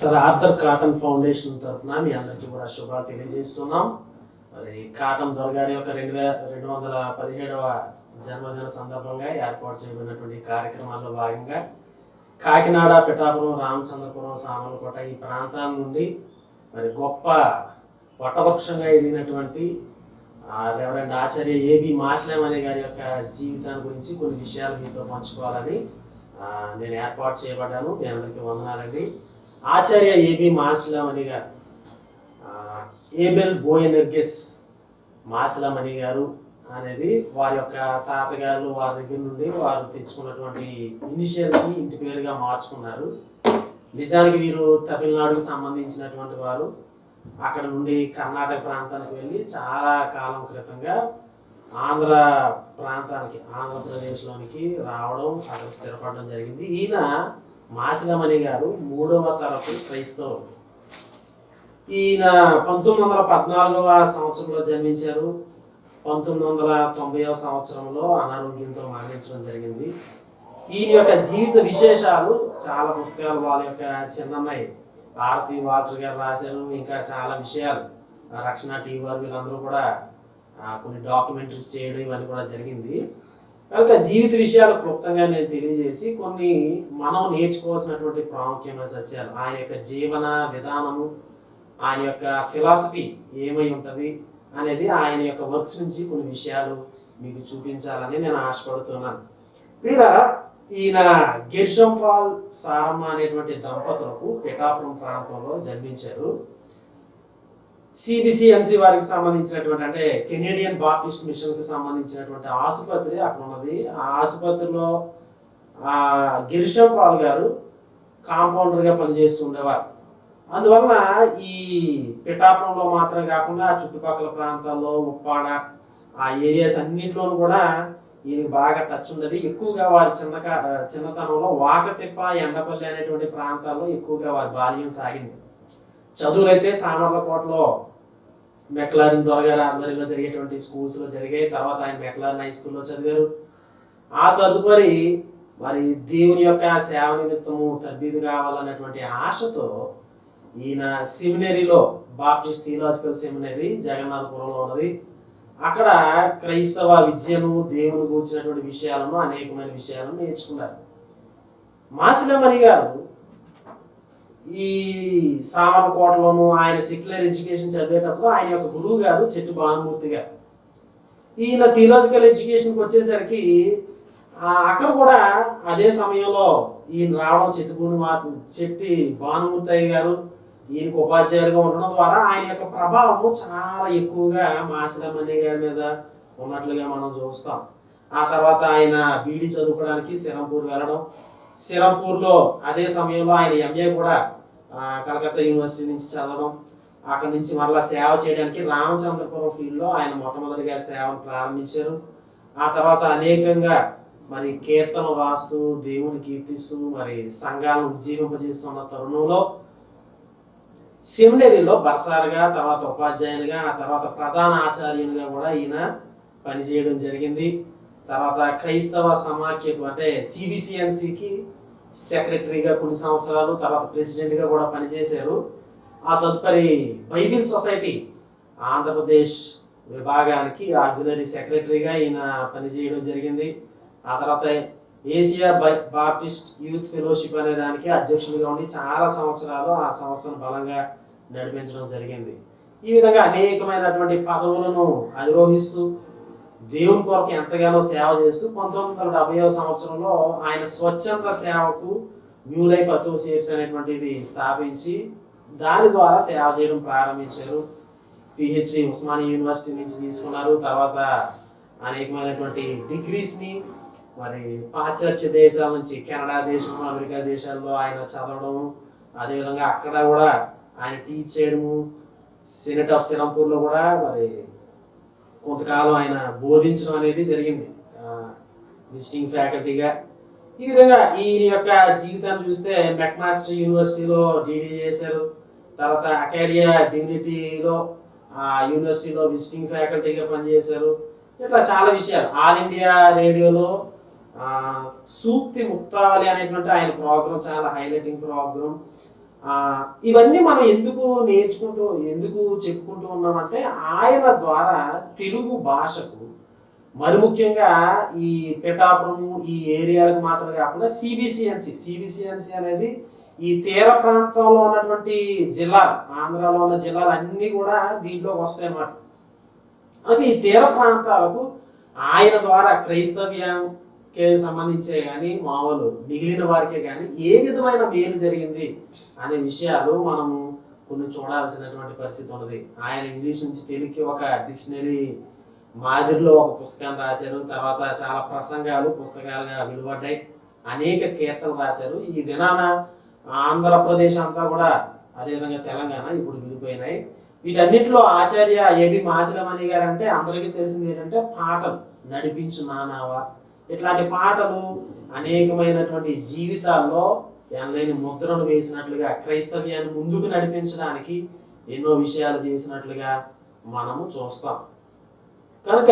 Sir Arthur cotton foundation తరఫున మీ అందరికీ కూడా శుభాలు తెలియజేస్తున్నాం. మరి కాటన్ దొరగారి యొక్క 217వ జన్మదిన సందర్భంగా ఏర్పాటు చేయబడినటువంటి కార్యక్రమాల్లో భాగంగా కాకినాడ, పిఠాపురం, రామచంద్రపురం, సామర్లకోట ఈ ప్రాంతాల నుండి మరి గొప్ప వటవృక్షంగా ఎదిగినటువంటి రెవరెండ్ ఆచార్య ఏబి మాసిలామణి గారి యొక్క జీవితాన్ని గురించి కొన్ని విషయాలు మీతో పంచుకోవాలని నేను ఏర్పాటు చేయబడ్డాను. మీ అందరికీ వందనాలండి. ఆచార్య ఏబి మాసిలామణి గారు, ఏబెల్ బోయెనెర్గెస్ మాసిలామణి గారు అనేది వారి యొక్క తాతగారు వారి దగ్గర నుండి వారు తెచ్చుకున్నటువంటి ఇనిషియల్స్ని ఇంటి పేరుగా మార్చుకున్నారు. నిజానికి వీరు తమిళనాడుకు సంబంధించినటువంటి వారు. అక్కడ నుండి కర్ణాటక ప్రాంతానికి వెళ్ళి చాలా కాలం క్రితంగా ఆంధ్ర ప్రాంతానికి, ఆంధ్రప్రదేశ్లోనికి రావడం, అక్కడ స్థిరపడడం జరిగింది. ఈయన మాసిలామణి గారు 3వ తరపు క్రైస్తవులు. ఈయన 1914వ సంవత్సరంలో జన్మించారు. 1990వ సంవత్సరంలో అనారోగ్యంతో మరణించడం జరిగింది. ఈయన యొక్క జీవిత విశేషాలు చాలా పుస్తకాలు వాళ్ళ యొక్క చిన్నమ్మాయి ఆర్తి వాల్టర్ గారు రాశారు. ఇంకా చాలా విషయాలు రక్షణ టీవీ వారు వీళ్ళందరూ కూడా కొన్ని డాక్యుమెంటరీస్ చేయడం ఇవన్నీ కూడా జరిగింది. కనుక జీవిత విషయాలు క్లుప్తంగా నేను తెలియజేసి కొన్ని మనం నేర్చుకోవాల్సినటువంటి ప్రాముఖ్యమైన సత్యాలు, ఆయన యొక్క జీవన విధానము, ఆయన యొక్క ఫిలాసఫీ ఏమై ఉంటుంది అనేది ఆయన యొక్క వర్క్స్ నుంచి కొన్ని విషయాలు మీకు చూపించాలని నేను ఆశపడుతున్నాను. వీరా ఈయన గెర్షం పాల్ సారమ్మ అనేటువంటి దంపతులకు పిఠాపురం ప్రాంతంలో జన్మించారు. సిబిసిఎన్సి వారికి సంబంధించినటువంటి, అంటే కెనేడియన్ బాప్టిస్ట్ మిషన్కి సంబంధించినటువంటి ఆసుపత్రి అక్కడ ఉన్నది. ఆ ఆసుపత్రిలో గెర్షం పాల్ గారు కాంపౌండర్గా పనిచేస్తూ ఉండేవారు. అందువలన ఈ పిఠాపురంలో మాత్రం కాకుండా చుట్టుపక్కల ప్రాంతాల్లో ఉప్పాడ ఆ ఏరియాస్ అన్నింటిలోనూ కూడా ఈయనకి బాగా టచ్ ఉన్నది. ఎక్కువగా వారి చిన్నతనంలో వాకతిప్ప, ఎండపల్లి అనేటువంటి ప్రాంతాల్లో ఎక్కువగా వారి బాల్యం సాగింది. చదువులైతే సామర్లకోటలో మెక్లారిన్ దొరగారి ఆధ్వర్యంలో జరిగేటువంటి స్కూల్స్లో జరిగాయి. తర్వాత ఆయన మెక్లారిన్ హై స్కూల్లో చదివారు. ఆ తదుపరి మరి దేవుని యొక్క సేవ నిమిత్తము తర్బీదు కావాలన్నటువంటి ఆశతో ఈయన సెమినరీలో, బాప్టిస్ట్ థియలాజికల్ సెమినరీ జగన్నాథపురంలో ఉన్నది, అక్కడ క్రైస్తవ విద్యను, దేవుని గురించినటువంటి విషయాలను, అనేకమైన విషయాలను నేర్చుకున్నారు. మాసిలామణి గారు ఈ సామర్లకోటలోను ఆయన సెక్యులర్ ఎడ్యుకేషన్ చదివేటప్పుడు ఆయన యొక్క గురువు గారు చెట్టు భానుమూర్తి గారు. ఈయన థియలాజికల్ ఎడ్యుకేషన్కి వచ్చేసరికి అక్కడ కూడా అదే సమయంలో ఈయన రావడం, చెట్టి భానుమూర్తి గారు ఈయనకు ఉపాధ్యాయులుగా ఉండడం ద్వారా ఆయన యొక్క ప్రభావము చాలా ఎక్కువగా మాసిలామణి గారి మీద ఉన్నట్లుగా మనం చూస్తాం. ఆ తర్వాత ఆయన బీడీ చదువుకోవడానికి సిరంపూర్ వెళ్ళడం, సిరంపూర్లో అదే సమయంలో ఆయన ఎంఏ కూడా కలకత్తా యూనివర్సిటీ నుంచి చదవడం, అక్కడి నుంచి మరలా సేవ చేయడానికి రామచంద్రపురం ఫీల్డ్లో ఆయన మొట్టమొదటిగా సేవను ప్రారంభించారు. ఆ తర్వాత అనేకంగా మరి కీర్తనలు రాస్తూ, దేవుని కీర్తిస్తూ, మరి సంఘాలను ఉజ్జీవింపజేస్తున్న తరుణంలో సెమినరీలో బర్సార్గా, తర్వాత ఉపాధ్యాయునిగా, ఆ తర్వాత ప్రధాన ఆచార్యునిగా కూడా ఈయన పనిచేయడం జరిగింది. తర్వాత క్రైస్తవ సమాఖ్యకు, అంటే సిబిసిఎన్సికి సెక్రటరీగా కొన్ని సంవత్సరాలు, తర్వాత ప్రెసిడెంట్గా కూడా పనిచేశారు. ఆ తదుపరి బైబిల్ సొసైటీ ఆంధ్రప్రదేశ్ విభాగానికి ఆక్సిలరీ సెక్రటరీగా ఈయన పనిచేయడం జరిగింది. ఆ తర్వాత ఏసియా బాప్టిస్ట్ యూత్ ఫెలోషిప్ అనే దానికి అధ్యక్షుడిగా ఉండి చాలా సంవత్సరాలు ఆ సంస్థను బలంగా నడిపించడం జరిగింది. ఈ విధంగా అనేకమైనటువంటి పదవులను అధిరోహిస్తూ దేవుని కొరకు ఎంతగానో సేవ చేస్తూ 1970వ సంవత్సరంలో ఆయన స్వచ్ఛంద సేవకు న్యూ లైఫ్ అసోసియేట్స్ అనేటువంటిది స్థాపించి దాని ద్వారా సేవ చేయడం ప్రారంభించారు. పిహెచ్డి ఉస్మానియా యూనివర్సిటీ నుంచి తీసుకున్నారు. తర్వాత అనేకమైనటువంటి డిగ్రీస్ని మరి పాశ్చాత్య దేశాల నుంచి, కెనడా దేశం, అమెరికా దేశాల్లో ఆయన చదవడం, అదేవిధంగా అక్కడ కూడా ఆయన టీచ్ చేయడము, సెనేట్ ఆఫ్ సిరంపూర్లో కూడా మరి కొంతకాలం ఆయన బోధించడం అనేది జరిగింది విజిటింగ్ ఫ్యాకల్టీగా. ఈ విధంగా ఈయన యొక్క జీవితాన్ని చూస్తే మెక్మాస్టర్ యూనివర్సిటీలో డీడీ చేశారు. తర్వాత అకాడియా డిగ్నిటీలో యూనివర్సిటీలో విజిటింగ్ ఫ్యాకల్టీగా పనిచేశారు. ఇట్లా చాలా విషయాలు. ఆల్ ఇండియా రేడియోలో సూక్తి ముక్తావళి అనేటువంటి ఆయన ప్రోగ్రాం చాలా హైలైటింగ్ ప్రోగ్రాం. ఇవన్నీ మనం ఎందుకు చెప్పుకుంటూ ఉన్నామంటే ఆయన ద్వారా తెలుగు భాషకు మరి ముఖ్యంగా ఈ పిఠాపురం ఈ ఏరియాలకు మాత్రమే కాకుండా సిబిసిఎన్సి అనేది ఈ తీర ప్రాంతంలో ఉన్నటువంటి జిల్లాలు, ఆంధ్రాలో ఉన్న జిల్లాలు అన్నీ కూడా దీంట్లోకి వస్తాయి అన్నమాట. అలాగే ఈ తీర ప్రాంతాలకు ఆయన ద్వారా క్రైస్తవ్యానికి సంబంధించే కానీ మామూలు మిగిలిన వారికే కానీ ఏ విధమైన మేలు జరిగింది అనే విషయాలు మనము కొన్ని చూడాల్సినటువంటి పరిస్థితి ఉన్నది. ఆయన ఇంగ్లీష్ నుంచి తెలుగుకి ఒక డిక్షనరీ మాదిరిలో ఒక పుస్తకాన్ని రాశారు. తర్వాత చాలా ప్రసంగాలు పుస్తకాలుగా వెలువడ్డాయి. అనేక కీర్తనలు రాశారు. ఈ దినాన ఆంధ్రప్రదేశ్ అంతా కూడా, అదేవిధంగా తెలంగాణ ఇప్పుడు విడిపోయినాయి. వీటన్నిటిలో ఆచార్య ఏబి మాసిలమణి గారు అంటే అందరికీ తెలిసింది ఏంటంటే పాటలు, నడిపించు నానావా, ఇట్లాంటి పాటలు అనేకమైనటువంటి జీవితాల్లో ఎనలేని ముద్రను వేసినట్లుగా, క్రైస్తవ్యాన్ని ముందుకు నడిపించడానికి ఎన్నో విషయాలు చేసినట్లుగా మనము చూస్తాం. కనుక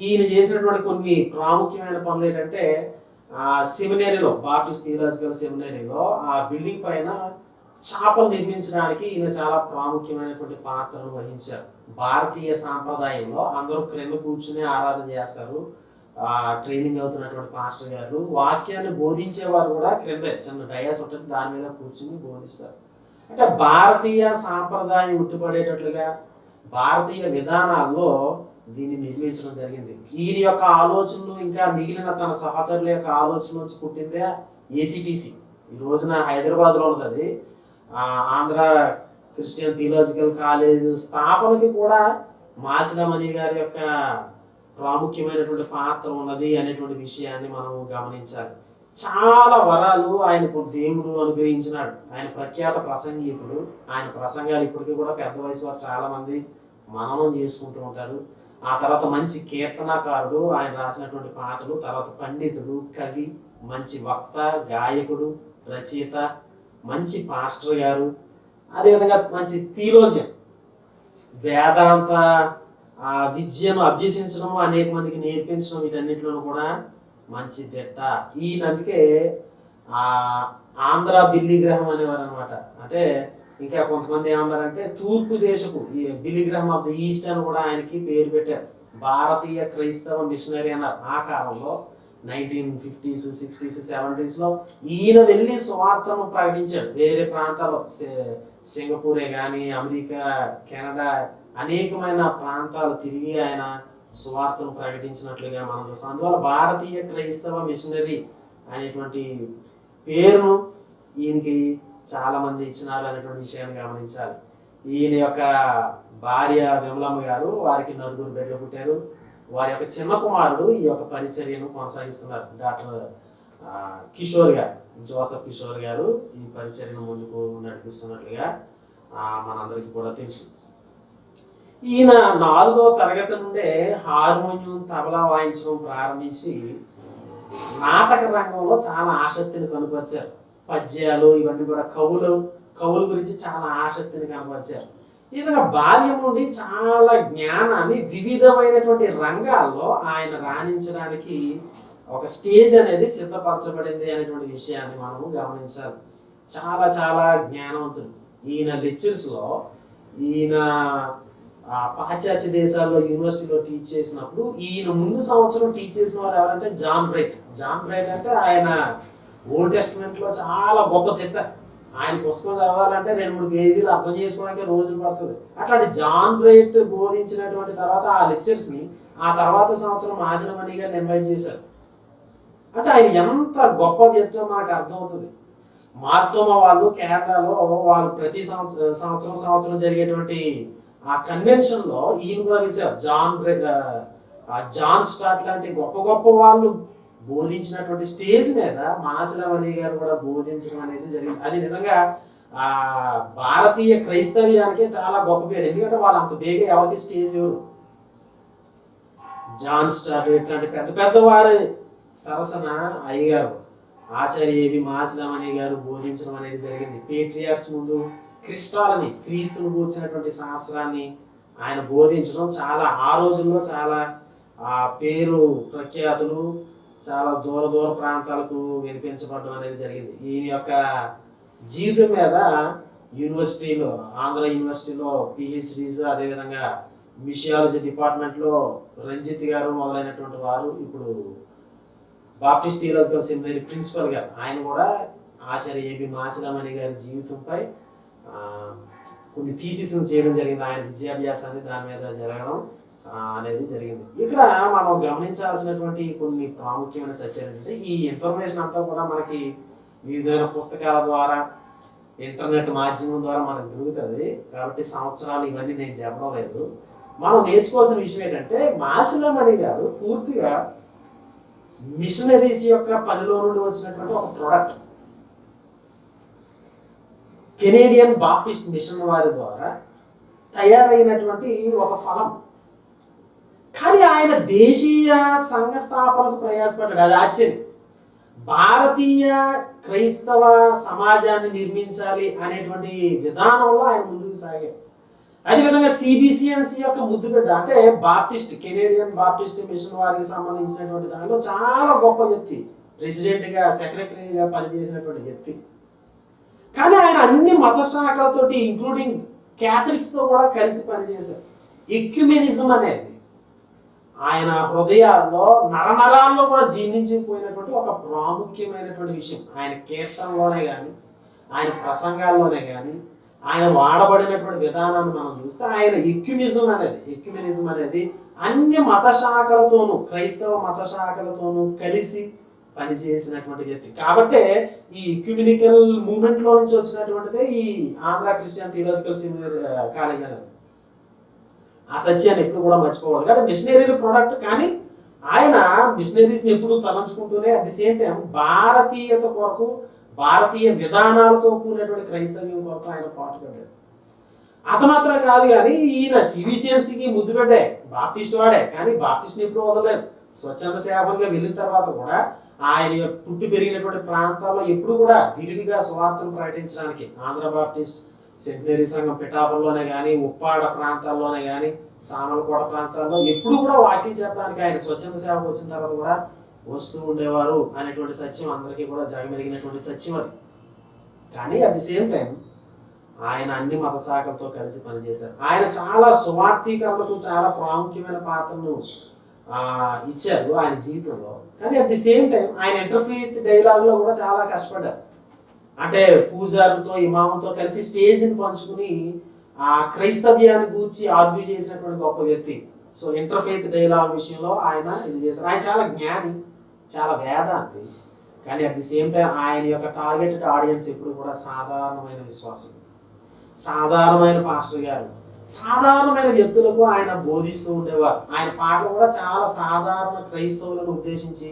ఈయన చేసినటువంటి కొన్ని ప్రాముఖ్యమైన పనులు ఏంటంటే, సెమినరీలో, బాప్టిస్ట్ థియలాజికల్ సెమినరీలో ఆ బిల్డింగ్ పైన చాపలు నిర్మించడానికి ఈయన చాలా ప్రాముఖ్యమైనటువంటి పాత్రను వహించారు. భారతీయ సాంప్రదాయంలో అందరూ క్రింద కూర్చుని ఆరాధన చేస్తారు. ట్రైనింగ్ అవుతున్నటువంటి మాస్టర్ గారు వాక్యాన్ని బోధించేవారు కూడా క్రిందే చిన్న డయాస్ ఉంటుంది, దాని మీద కూర్చుని బోధిస్తారు. అంటే భారతీయ సాంప్రదాయం ఉట్టిపడేటట్లుగా భారతీయ విధానాల్లో దీన్ని నిర్మించడం జరిగింది. ఈయన యొక్క ఆలోచనలు ఇంకా మిగిలిన తన సహచరుల యొక్క ఆలోచన నుంచి పుట్టిందే ఏసీటీసీ. ఈ రోజున హైదరాబాద్లో ఉన్నది. అది ఆంధ్ర క్రిస్టియన్ థియలాజికల్ కాలేజ్ స్థాపనకి కూడా మాసిలమణి గారి యొక్క ప్రాముఖ్యమైనటువంటి పాత్ర ఉన్నది అనేటువంటి విషయాన్ని మనం గమనించాలి. చాలా వరాలు ఆయనకు దేవుడు అనుగ్రహించినాడు. ఆయన ప్రఖ్యాత ప్రసంగికుడు. ఆయన ప్రసంగాలు ఇప్పటికీ కూడా పెద్ద వయసు వారు చాలా మంది మననం చేసుకుంటూ ఉంటారు. ఆ తర్వాత మంచి కీర్తనాకారుడు, ఆయన రాసినటువంటి పాటలు. తర్వాత పండితుడు, కవి, మంచి వక్త, గాయకుడు, రచయిత, మంచి పాస్టర్ గారు, అదేవిధంగా మంచి థియోలోజియన్, వేదాంత విద్యను అభ్యసించడం, అనేక మందికి నేర్పించడం, వీటన్నిటిలోనూ కూడా మంచి దిట్ట. ఈయనందుకే ఆంధ్ర బిల్లి గ్రహం అనేవారు అనమాట. అంటే ఇంకా కొంతమంది ఏమన్నారంటే తూర్పు దేశపు బిల్లి గ్రహం ఆఫ్ ద ఈస్ట్ అని కూడా ఆయనకి పేరు పెట్టారు. భారతీయ క్రైస్తవ మిషనరీ అన్నారు. ఆ కాలంలో 1950s, 60s, 70s ఈయన వెళ్ళి సువార్తను ప్రకటించాడు. వేరే ప్రాంతాల్లో సింగపూరే కానీ, అమెరికా, కెనడా, అనేకమైన ప్రాంతాలు తిరిగి ఆయన సువార్తను ప్రకటించినట్లుగా మనం చూస్తాం. అందువల్ల భారతీయ క్రైస్తవ మిషనరీ అనేటువంటి పేరును ఈయనకి చాలా మంది ఇచ్చినారు అనేటువంటి విషయాన్ని గమనించాలి. ఈయన యొక్క భార్య విమలమ్మ గారు, వారికి 4 బిడ్డలు పుట్టారు. వారి యొక్క చిన్న కుమారుడు ఈ యొక్క పరిచర్యను కొనసాగిస్తున్నారు. డాక్టర్ కిషోర్ గారు, జోసెఫ్ కిషోర్ గారు ఈ పరిచర్యను ముందుకు నడిపిస్తున్నట్లుగా మనందరికీ కూడా తెలుసు. ఈయన 4వ తరగతి నుండే హార్మోనియం, తబలా వాయించడం ప్రారంభించి నాటక రంగంలో చాలా ఆసక్తిని కనపరిచారు. పద్యాలు ఇవన్నీ కూడా కవుల గురించి చాలా ఆసక్తిని కనపరిచారు. ఈ విధంగా బాల్యం నుండి చాలా జ్ఞానాన్ని వివిధమైనటువంటి రంగాల్లో ఆయన రాణించడానికి ఒక స్టేజ్ అనేది సిద్ధపరచబడింది అనేటువంటి విషయాన్ని మనము గమనించాలి. చాలా చాలా జ్ఞానవంతుడు. ఈయన లెక్చర్స్లో, ఈయన పాశ్చాత్య దేశాల్లో యూనివర్సిటీలో టీచ్ చేసినప్పుడు ఈయన ముందు సంవత్సరం టీచ్ చేసిన వారు ఎవరంటే జాన్ బ్రైట్ అంటే ఆయన ఓల్డ్ టెస్ట్మెంట్లో చాలా గొప్ప తిట్ట. ఆయన పుస్తకం చదవాలంటే 2-3 పేజీలు అర్థం చేసుకోవడానికి రోజులు పడుతుంది. అట్లాంటి జాన్ బ్రైట్ బోధించినటువంటి తర్వాత ఆ లెక్చర్స్ని ఆ తర్వాత సంవత్సరం మాసిలమణి గారిని ఇన్వైట్ చేశారు. అంటే ఆయన ఎంత గొప్ప వ్యక్తితో మనకు అర్థమవుతుంది. మార్తోమా వాళ్ళు కేరళలో వాళ్ళు ప్రతి సంవత్సరం జరిగేటువంటి ఆ కన్వెన్షన్లో ఈయన కూడా వేశారు. జాన్ స్టార్ట్ లాంటి గొప్ప గొప్ప వాళ్ళు బోధించినటువంటి స్టేజ్ మీద మాసిలమణి గారు కూడా బోధించడం అనేది జరిగింది. అది నిజంగా భారతీయ క్రైస్తవ్యానికే చాలా గొప్ప పేరు. ఎందుకంటే వాళ్ళు అంత బేగా ఎవరికి స్టేజ్ ఇవ్వరు. జాన్ స్టార్ట్ ఇట్లాంటి పెద్ద పెద్ద వారి సరసన అయ్యగారు ఆచార్య ఏబి మాసిలమణి గారు బోధించడం అనేది జరిగింది. పేట్రియార్చ్ ముందు క్రిస్టాలజీ, క్రీస్తును కూర్చున్నటువంటి శాస్త్రాన్ని ఆయన బోధించడం చాలా ఆ రోజుల్లో చాలా పేరు ప్రఖ్యాతులు చాలా దూర ప్రాంతాలకు వినిపించబడడం అనేది జరిగింది. ఈయన యొక్క జీవితం మీద యూనివర్సిటీలో, ఆంధ్ర యూనివర్సిటీలో పిహెచ్డీస్, అదేవిధంగా మిషియాలజీ డిపార్ట్మెంట్లో రంజిత్ గారు మొదలైనటువంటి వారు, ఇప్పుడు బాప్టిస్ట్ థియోలాజికల్ సెమినరీ ప్రిన్సిపల్ గారు, ఆయన కూడా ఆచార్య ఏబి మాసిలామణి గారి జీవితంపై కొన్ని థీసిస్ను చేయడం జరిగింది. ఆయన విద్యాభ్యాసాన్ని దాని మీద జరగడం అనేది జరిగింది. ఇక్కడ మనం గమనించాల్సినటువంటి కొన్ని ప్రాముఖ్యమైన సత్యాలు ఏంటంటే, ఈ ఇన్ఫర్మేషన్ అంతా కూడా మనకి వివిధమైన పుస్తకాల ద్వారా, ఇంటర్నెట్ మాధ్యమం ద్వారా మనకు దొరుకుతుంది. కాబట్టి సంవత్సరాలు ఇవన్నీ నేను చెప్పడం లేదు. మనం నేర్చుకోవాల్సిన విషయం ఏంటంటే, మాసిలామణి గారు పూర్తిగా మిషనరీస్ యొక్క పనిలో నుండి వచ్చినటువంటి ఒక ప్రోడక్ట్. కెనేడియన్ బాప్టిస్ట్ మిషన్ వారి ద్వారా తయారైనటువంటి ఒక ఫలం. కానీ ఆయన దేశీయ సంఘ స్థాపనకు ప్రయాసపడ్డాడు. అది ఆశ్చర్యం. భారతీయ క్రైస్తవ సమాజాన్ని నిర్మించాలి అనేటువంటి విధానంలో ఆయన ముందుకు సాగాడు. అదేవిధంగా సిబిసిఎన్సి యొక్క ముద్దుబిడ్డ అంటే బాప్టిస్ట్, కెనేడియన్ బాప్టిస్ట్ మిషన్ వారికి సంబంధించినటువంటి దానిలో చాలా గొప్ప వ్యక్తి, ప్రెసిడెంట్గా, సెక్రటరీగా పనిచేసినటువంటి వ్యక్తి. కానీ ఆయన అన్ని మత శాఖలతోటి, ఇంక్లూడింగ్ క్యాథలిక్స్తో కూడా కలిసి పనిచేశారు. ఎక్యుమెనిజం అనేది ఆయన హృదయాల్లో, నరనరాల్లో కూడా జీర్ణించిపోయినటువంటి ఒక ప్రాముఖ్యమైనటువంటి విషయం. ఆయన కీర్తనలోనే కానీ, ఆయన ప్రసంగాల్లోనే కానీ, ఆయన వాడబడినటువంటి విధానాన్ని మనం చూస్తే ఆయన ఎక్యుమెనిజం అనేది అన్ని మత శాఖలతోనూ, క్రైస్తవ మత శాఖలతోనూ కలిసి పనిచేసినటువంటి వ్యక్తి. కాబట్టే ఈ ఎక్యుమెనికల్ మూవ్మెంట్ లో నుంచి వచ్చినటువంటిదే ఈ Andhra Christian theological seminary college అనేది. ఆ సత్యాన్ని ఎప్పుడు కూడా మర్చిపోవాలి. కాబట్టి మిషనరీ ప్రోడక్ట్, కానీ ఆయన మిషనరీస్ ఎప్పుడు తలంచుకుంటూనే అట్ ది సేమ్ టైం భారతీయత కొరకు, భారతీయ విధానాలతో కూడినటువంటి క్రైస్తవ్యం కొరకు ఆయన పాటుపడ్డాడు. అంత మాత్రం కాదు, కానీ ఈయన సిబిసిఎన్సికి ముద్దు పెట్టే బాప్టిస్ట్ వాడే, కానీ బాప్టిస్ట్ని ఎప్పుడు వదలలేదు. స్వచ్ఛంద సేవకులుగా వెళ్ళిన తర్వాత కూడా ఆయన పుట్టి పెరిగినటువంటి ప్రాంతాల్లో ఎప్పుడు కూడా విరివిగా స్వార్థను ప్రకటించడానికి ఆంధ్ర బాప్టిస్ట్ సెంటినరీ సంఘం పిఠాపురంలోనే కానీ, ఉప్పాడ ప్రాంతాల్లోనే కానీ, సామలకోట ప్రాంతాల్లో ఎప్పుడు కూడా వాక్యం చెప్పడానికి ఆయన స్వచ్ఛంద సేవకు వచ్చిన తర్వాత కూడా వస్తూ ఉండేవారు అనేటువంటి సత్యం అందరికీ కూడా జగమెరిగినటువంటి సత్యం అది. కానీ అట్ ది సేమ్ టైం ఆయన అన్ని మత శాఖలతో కలిసి పనిచేశారు. ఆయన చాలా సువార్థీకరణకు చాలా ప్రాముఖ్యమైన పాత్రను ఇచ్చారు ఆయన జీవితంలో. కానీ అట్ ది సేమ్ టైం ఆయన ఇంటర్ఫెయిత్ డైలాగ్లో కూడా చాలా కష్టపడ్డారు. అంటే పూజారులతో, ఇమాములతో కలిసి స్టేజ్ని పంచుకుని ఆ క్రైస్తవ్యాన్ని గూర్చి ఆర్గ్యూ చేసినటువంటి గొప్ప వ్యక్తి. సో ఇంటర్ఫెయిత్ డైలాగ్ విషయంలో ఆయన ఇది చేశారు. ఆయన చాలా జ్ఞాని, చాలా వేదాంతి. కానీ అట్ ది సేమ్ టైం ఆయన యొక్క టార్గెటెడ్ ఆడియన్స్ ఎప్పుడు కూడా సాధారణమైన విశ్వాసం, సాధారణమైన పాస్టర్ గారు, సాధారణమైన వ్యక్తులకు ఆయన బోధిస్తూ ఉండేవారు. ఆయన పాటలు కూడా చాలా సాధారణ క్రైస్తవులను ఉద్దేశించి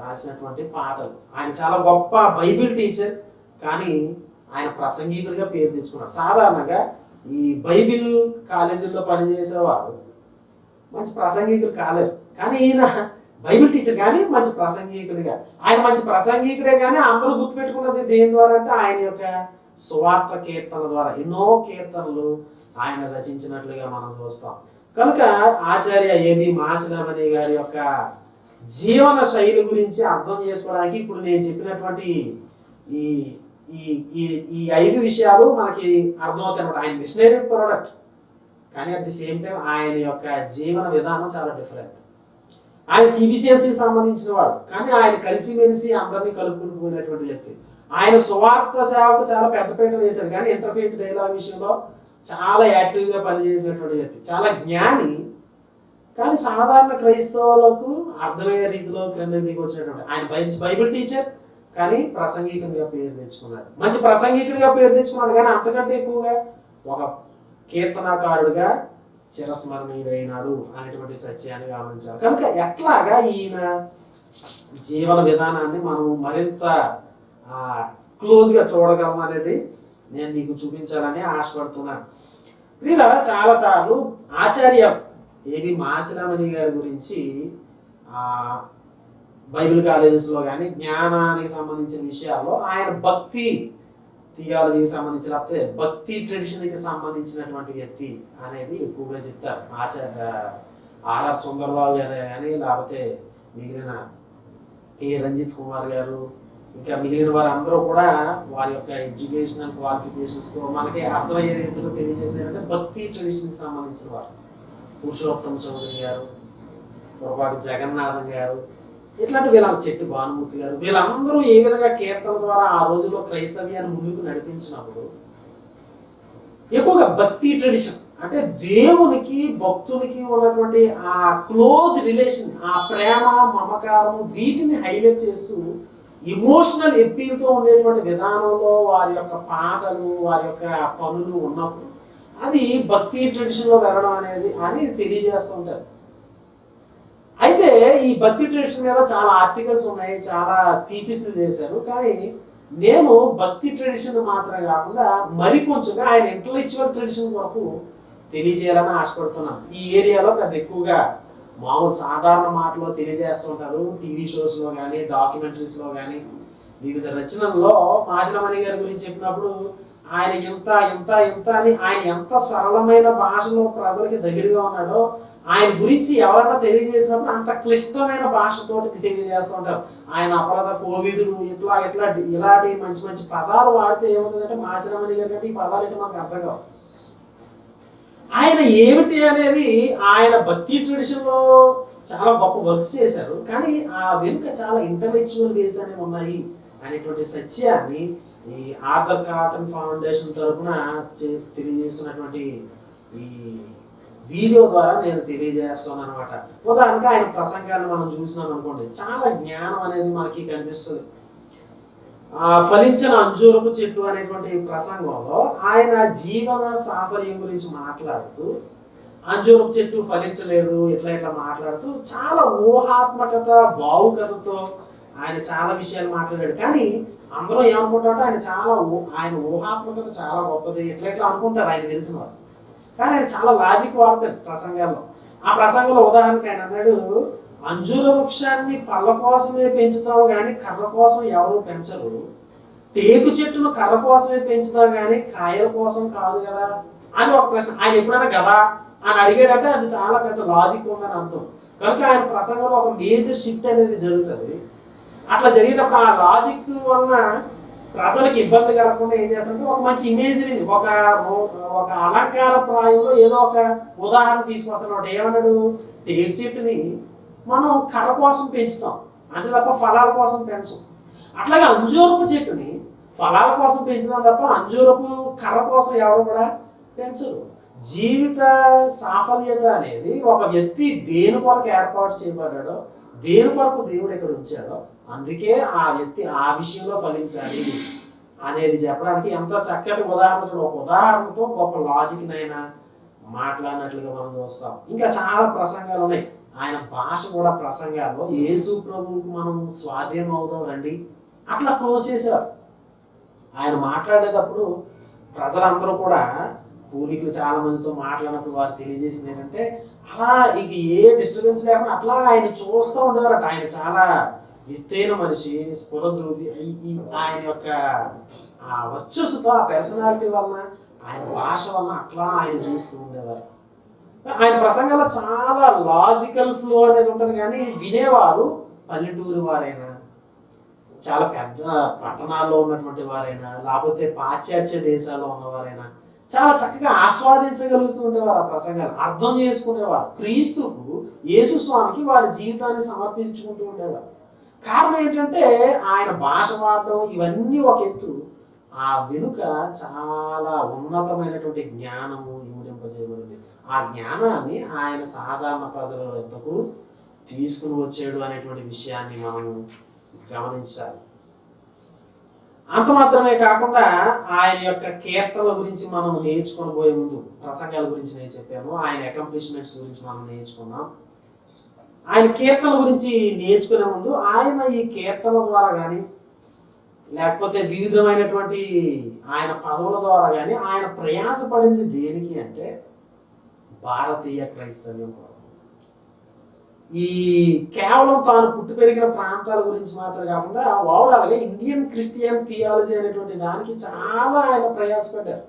రాసినటువంటి పాటలు. ఆయన చాలా గొప్ప బైబిల్ టీచర్, కానీ ఆయన ప్రసంగికుడిగా పేరు తెచ్చుకున్నారు. సాధారణంగా ఈ బైబిల్ కాలేజీల్లో పనిచేసేవారు మంచి ప్రసంగికులు కాలేరు, కానీ ఈయన బైబిల్ టీచర్ కానీ మంచి ప్రసంగికుడిగా, ఆయన మంచి ప్రసంగికుడే. కానీ అందరూ గుర్తుపెట్టుకున్నది దేని ద్వారా అంటే ఆయన యొక్క సువార్త కీర్తన ద్వారా. ఎన్నో కీర్తనలు ఆయన రచించినట్లుగా మనం చూస్తాం. కనుక ఆచార్య ఏబి మాసిలామణి గారి యొక్క జీవన శైలి గురించి అర్థం చేసుకోవడానికి ఇప్పుడు నేను చెప్పినటువంటి ఈ ఈ ఈ 5 విషయాలు మనకి అర్థమవుతాయి అన్నమాట. ఆయన మిషనరీ ప్రోడక్ట్, కానీ అట్ ది సేమ్ టైం ఆయన యొక్క జీవన విధానం చాలా డిఫరెంట్. ఆయన సిబిసిఎన్సికి సంబంధించిన వాడు, కానీ ఆయన కలిసిమెలిసి అందరినీ కలుపుకుని పోయినటువంటి వ్యక్తి. ఆయన సువార్త సేవకు చాలా పెద్దపీట వేశాడు, కానీ ఇంటర్ఫెయిత్ డైలాగ్ విషయంలో చాలా యాక్టివ్గా పనిచేసినటువంటి వ్యక్తి. చాలా జ్ఞాని, కానీ సాధారణ క్రైస్తవులకు అర్థమయ్యే రీతిలో క్రిందకి దిగి వచ్చినటువంటి ఆయన బైబిల్ టీచర్, కానీ ప్రసంగికుడిగా పేరు తెచ్చుకున్నాడు. మంచి ప్రసంగికుడిగా పేరు తెచ్చుకున్నాడు, కానీ అంతకంటే ఎక్కువగా ఒక కీర్తనాకారుడిగా చిరస్మరణీయుడైనాడు అనేటువంటి సత్యాన్ని గమనించాలి. కనుక ఎట్లాగా ఈయన జీవన విధానాన్ని మనం మరింత క్లోజ్గా చూడగలం అనేది నేను మీకు చూపించాలని ఆశపడుతున్నాను. ప్రియులారా, చాలాసార్లు ఆచార్య ఏబి మాసిలామణి గారి గురించి బైబిల్ కాలేజెస్లో కానీ జ్ఞానానికి సంబంధించిన విషయాల్లో ఆయన భక్తి థియాలజీకి సంబంధించిన, భక్తి ట్రెడిషన్కి సంబంధించినటువంటి వ్యక్తి అనేది ఎక్కువగా చెప్తారు. ఆర్ఆర్ సుందర్బాబు గారు కానీ, లేకపోతే మిగిలిన కే రంజిత్ కుమార్ గారు, ఇంకా మిగిలిన వారు అందరూ కూడా వారి యొక్క ఎడ్యుకేషనల్ క్వాలిఫికేషన్స్తో మనకి అర్థమయ్యే రీతిలో తెలియజేసినారంటే భక్తి ట్రెడిషన్కి సంబంధించిన వారు. పురుషోత్తమ చౌదరి గారు, పొరపాటు జగన్నాథం గారు, ఇట్లాంటి వీళ్ళ చెట్టు భానుమూర్తి గారు, వీళ్ళందరూ ఏ విధంగా కీర్తన ద్వారా ఆ రోజుల్లో క్రైస్తవ్యాన్ని ముందుకు నడిపించినప్పుడు ఎక్కువగా భక్తి ట్రెడిషన్ అంటే దేవునికి భక్తునికి ఉన్నటువంటి ఆ క్లోజ్ రిలేషన్, ఆ ప్రేమ మమకారం, వీటిని హైలైట్ చేస్తూ ఎమోషనల్ ఎప్పీల్తో ఉండేటువంటి విధానంలో వారి యొక్క పాటలు, వారి యొక్క పనులు ఉన్నప్పుడు అది భక్తి ట్రెడిషన్లో వెళ్ళడం అనేది అని తెలియజేస్తూ ఉంటారు. అయితే ఈ భక్తి ట్రెడిషన్ మీద చాలా ఆర్టికల్స్ ఉన్నాయి, చాలా థీసిస్లు చేశారు. కానీ నేను భక్తి ట్రెడిషన్ మాత్రమే కాకుండా మరికొంచెంగా ఆయన ఇంటలెక్చువల్ ట్రెడిషన్ వరకు తెలియజేయాలని ఆశపడుతున్నాను. ఈ ఏరియాలో పెద్ద ఎక్కువగా మామూలు సాధారణ మాటలో తెలియజేస్తుంటారు. టీవీ షోస్లో కానీ, డాక్యుమెంటరీస్లో కానీ, వివిధ రచనల్లో మాచినమణి గారి గురించి చెప్పినప్పుడు ఆయన ఇంత ఇంత ఇంత అని ఆయన ఎంత సరళమైన భాషలో ప్రజలకి దగ్గరగా ఉన్నాడో ఆయన గురించి ఎవరైనా తెలియజేసినప్పుడు అంత క్లిష్టమైన భాషతోటి తెలియజేస్తూ ఉంటారు. ఆయన అపరాధ కోవిదుడు ఇట్లా ఇట్లా ఇలాంటి మంచి మంచి పదాలు వాడితే ఏమవుతుందంటే మాచినమణి గారి కంటే ఈ పదాలు ఏంటి మనకు అర్థం కావు. ఆయన ఏమిటి అనేది ఆయన భక్తి ట్రెడిషన్లో చాలా గొప్ప వర్క్స్ చేశారు. కానీ ఆ వెనుక చాలా ఇంటలెక్చువల్ వేస్ అనేవి ఉన్నాయి అనేటువంటి సత్యాన్ని ఈ ఆర్థర్ కాటన్ ఫౌండేషన్ తరఫున తెలియజేస్తున్నటువంటి ఈ వీడియో ద్వారా నేను తెలియజేస్తాను అనమాట. ఉదాహరణకు ఆయన ప్రసంగాన్ని మనం చూసినాం అనుకోండి, చాలా జ్ఞానం అనేది మనకి కనిపిస్తుంది. ఫలించిన అంజూరపు చెట్టు అనేటువంటి ప్రసంగంలో ఆయన జీవన సాఫల్యం గురించి మాట్లాడుతూ అంజూరపు చెట్టు ఫలించలేదు ఇట్లా ఇట్లా మాట్లాడుతూ చాలా ఊహాత్మకత భావుకతతో ఆయన చాలా విషయాలు మాట్లాడాడు. కానీ అందరూ ఏమనుకుంటారంటే ఆయన ఊహాత్మకత చాలా గొప్పది ఇట్లా ఇట్లా అనుకుంటారు ఆయన తెలిసిన వారు. కానీ ఆయన చాలా లాజిక్ వాడతాడు ప్రసంగాల్లో. ఆ ప్రసంగంలో ఉదాహరణకు ఆయన అన్నాడు, అంజూర వృక్షాన్ని పళ్ళ కోసమే పెంచుతావు కానీ కర్ర కోసం ఎవరు పెంచరు, టేకు చెట్టును కర్ర కోసమే పెంచుతావు కానీ కాయల కోసం కాదు కదా అని ఒక ప్రశ్న. ఆయన ఎప్పుడైనా కదా అని అడిగాడంటే అది చాలా పెద్ద లాజిక్ ఉందని అర్థం. కనుక ఆయన ప్రసంగంలో ఒక మేజర్ షిఫ్ట్ అనేది జరుగుతుంది. అట్లా జరిగినప్పుడు ఆ లాజిక్ వలన ప్రజలకు ఇబ్బంది కలగకుండా ఏం చేస్తారంటే ఒక మంచి ఇమేజరీని ఒక అలంకార ప్రాయంలో ఏదో ఒక ఉదాహరణ తీసుకొస్తాడు. ఏమన్నాడు, టేకు చెట్టుని మనం కర్ర కోసం పెంచుతాం అంతే తప్ప ఫలాల కోసం పెంచం. అట్లాగే అంజూరపు చెట్టుని ఫలాల కోసం పెంచుతాం తప్ప అంజూరపు కర్ర కోసం ఎవరు కూడా పెంచరు. జీవిత సాఫల్యత అనేది ఒక వ్యక్తి దేని కొరకు ఏర్పాటు చేయబడ్డాడో, దేని కొరకు దేవుడు ఇక్కడ ఉంచాడో, అందుకే ఆ వ్యక్తి ఆ విషయంలో ఫలించాలి అనేది చెప్పడానికి ఎంత చక్కటి ఉదాహరణ చూడ. ఒక ఉదాహరణతో గొప్ప లాజిక్నైనా మాట్లాడినట్లుగా మనం చూస్తాం. ఇంకా చాలా ప్రసంగాలు ఉన్నాయి. ఆయన భాష కూడా ప్రసంగాల్లో యేసు ప్రభువుకు మనం స్వాధీనం అవుదాం రండి అట్లా క్లోజ్ చేశారు. ఆయన మాట్లాడేటప్పుడు ప్రజలందరూ కూడా పూర్వీకులు చాలా మందితో మాట్లాడినప్పుడు వారు తెలియజేసింది ఏంటంటే అలా ఇక ఏ డిస్టర్బెన్స్ లేకుండా అట్లాగా ఆయన చూస్తూ ఉండేవారట. ఆయన చాలా ఎత్తైన మనిషి, స్ఫురద్రూపి. ఆయన యొక్క ఆ వర్చస్సుతో ఆ పర్సనాలిటీ వలన ఆయన భాష వలన అట్లా ఆయన చూస్తూ ఉండేవారు. ఆయన ప్రసంగంలో చాలా లాజికల్ ఫ్లో అనేది ఉంటుంది. కానీ వినేవారు పల్లెటూరు వారైనా, చాలా పెద్ద పట్టణాల్లో ఉన్నటువంటి వారైనా, లేకపోతే పాశ్చాత్య దేశాల్లో ఉన్నవారైనా చాలా చక్కగా ఆస్వాదించగలుగుతూ ఉండేవారు. ఆ ప్రసంగాలు అర్థం చేసుకునేవారు. క్రీస్తుకు, యేసు స్వామికి వారి జీవితాన్ని సమర్పించుకుంటూ ఉండేవారు. కారణం ఏంటంటే ఆయన భాష వాడడం ఇవన్నీ ఒక ఎత్తు, ఆ వెనుక చాలా ఉన్నతమైనటువంటి జ్ఞానము ఇమిడింపజేయబడింది. ఆ జ్ఞానాన్ని ఆయన సాధారణ ప్రజల వద్దకు తీసుకుని వచ్చాడు అనేటువంటి విషయాన్ని మనం గమనించాలి. అంత మాత్రమే కాకుండా ఆయన యొక్క కీర్తనల గురించి మనం నేర్చుకొని పోయే ముందు ప్రసంగాల గురించి నేను చెప్పాను, ఆయన అకంప్లిష్మెంట్స్ గురించి మనం నేర్చుకున్నాం. ఆయన కీర్తనల గురించి నేర్చుకునే ముందు ఆయన ఈ కీర్తనల ద్వారా కానీ లేకపోతే వివిధమైనటువంటి ఆయన పదవుల ద్వారా కానీ ఆయన ప్రయాసపడింది దేనికి అంటే భారతీయ క్రైస్తవ్యం కొరకు. ఈ కేవలం తాను పుట్టి పెరిగిన ప్రాంతాల గురించి మాత్రం కాకుండా ఓవరాల్గా ఇండియన్ క్రిస్టియన్ థియాలజీ అనేటువంటి దానికి చాలా ఆయన ప్రయాసపడ్డారు.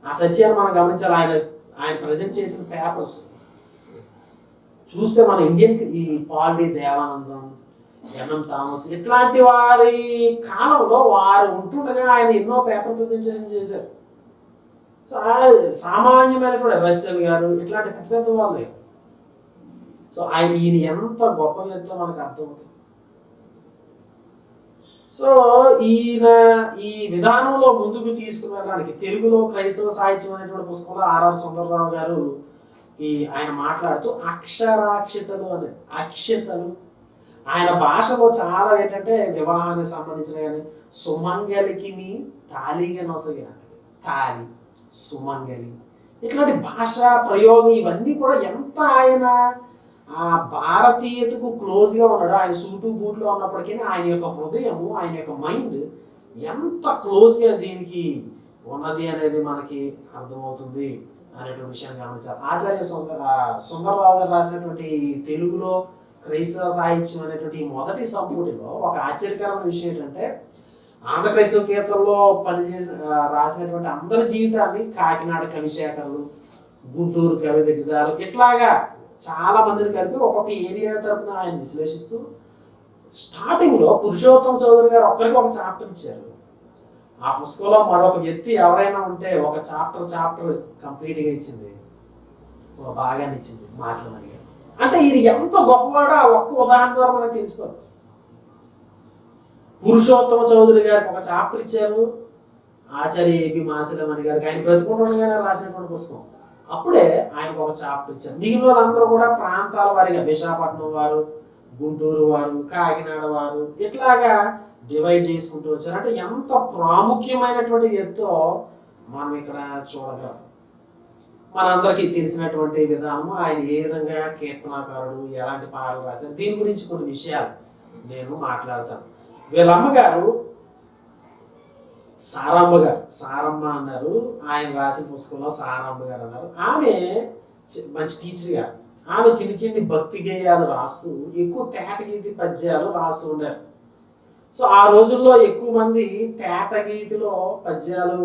ఆ సత్యాన్ని మనం గమనించాలి. ఆయన ప్రజెంట్ చేసిన పేపర్స్ చూస్తే మన ఇండియన్ ఈ Paul D Devanandam, NM Thomas ఇట్లాంటి వారి కాలంలో వారు ఉంటుండగా ఆయన ఎన్నో పేపర్ ప్రజెంటేషన్ చేశారు. సో సామాన్యమైనటువంటి రస్సెల్ గారు ఇట్లాంటి పెద్ద పెద్ద వాళ్ళే. సో ఈయన ఎంత గొప్ప వ్యక్తో మనకు అర్థమవుతుంది. సో ఈయన ఈ విధానంలో ముందుకు తీసుకుని వెళ్ళడానికి తెలుగులో క్రైస్తవ సాహిత్యం అనేటువంటి పుస్తకంలో ఆర్ఆర్ సుందరరావు గారు ఆయన మాట్లాడుతూ అక్షరాక్షతలు అని అక్షతలు ఆయన భాషలో చాలా ఏంటంటే వివాహానికి సంబంధించిన కానీ సుమంగలికి తాళిగా నొసగా తాళి సుమంగలి ఇట్లాంటి భాషా ప్రయోగం ఇవన్నీ కూడా ఎంత ఆయన ఆ భారతీయతకు క్లోజ్గా ఉన్నాడు. ఆయన సూటు బూట్లో ఉన్నప్పటికీ ఆయన యొక్క హృదయము ఆయన యొక్క మైండ్ ఎంత క్లోజ్గా దీనికి ఉన్నది అనేది మనకి అర్థమవుతుంది అనేటువంటి విషయాన్ని గమనించాలి. ఆచార్య సుందరరావు గారు రాసినటువంటి తెలుగులో క్రైస్తవ సాహిత్యం అనేటువంటి మొదటి సంపుటిలో ఒక ఆశ్చర్యకరమైన విషయం ఏంటంటే ఆంధ్ర క్రైస్తవ కీర్తనలో రాసినటువంటి అందరి జీవితాన్ని కాకినాడ కవిశేఖరులు, గుంటూరు కవి దిగ్గజాలు ఇట్లాగా చాలా మందిని కలిపి ఒక్కొక్క ఏరియా తరఫున ఆయన విశ్లేషిస్తూ స్టార్టింగ్లో పురుషోత్తమ చౌదరి గారు ఒక్కరికి ఒక చాప్టర్ ఇచ్చారు. ఆ పుస్తకంలో మరొక వ్యక్తి ఎవరైనా ఉంటే ఒక చాప్టర్ కంప్లీట్గా ఇచ్చింది, ఒక భాగాన్ని ఇచ్చింది మాసిలమణి గారు. అంటే ఇది ఎంత గొప్పవాడో ఆ ఒక్క ఉదాహరణ ద్వారా మనకు తెలిసిపోతుంది. పురుషోత్తమ చౌదరి గారికి ఒక చాప్టర్ ఇచ్చారు, ఆచార్య ఏపీ మాసిలమణి గారికి ఆయన బ్రతుకుంటుండగానే రాసినటువంటి పుస్తకం. అప్పుడే ఆయనకు ఒక చాప్టర్ ఇచ్చారు. మిగిలిన వాళ్ళందరూ కూడా ప్రాంతాల వారిగా విశాఖపట్నం వారు, గుంటూరు వారు, కాకినాడ వారు ఇట్లాగా డివైడ్ చేసుకుంటూ వచ్చారు. అంటే ఎంత ప్రాముఖ్యమైనటువంటి వ్యక్తో మనం ఇక్కడ చూడగలం. మనందరికీ తెలిసినటువంటి విధానము ఆయన ఏ విధంగా కీర్తనాకారుడు, ఎలాంటి పాటలు రాశారు, దీని గురించి కొన్ని విషయాలు నేను మాట్లాడతాను. వీళ్ళ అమ్మగారు సారమ్మ అన్నారు, ఆయన రాసిన పుస్తకంలో సారమ్మ గారు అన్నారు. ఆమె మంచి టీచర్ గారు. ఆమె చిన్ని చిన్ని భక్తి గేయాలు రాస్తూ ఎక్కువ తేటగీతి పద్యాలు రాస్తూ ఉండారు. సో ఆ రోజుల్లో ఎక్కువ మంది తేటగీతిలో పద్యాలు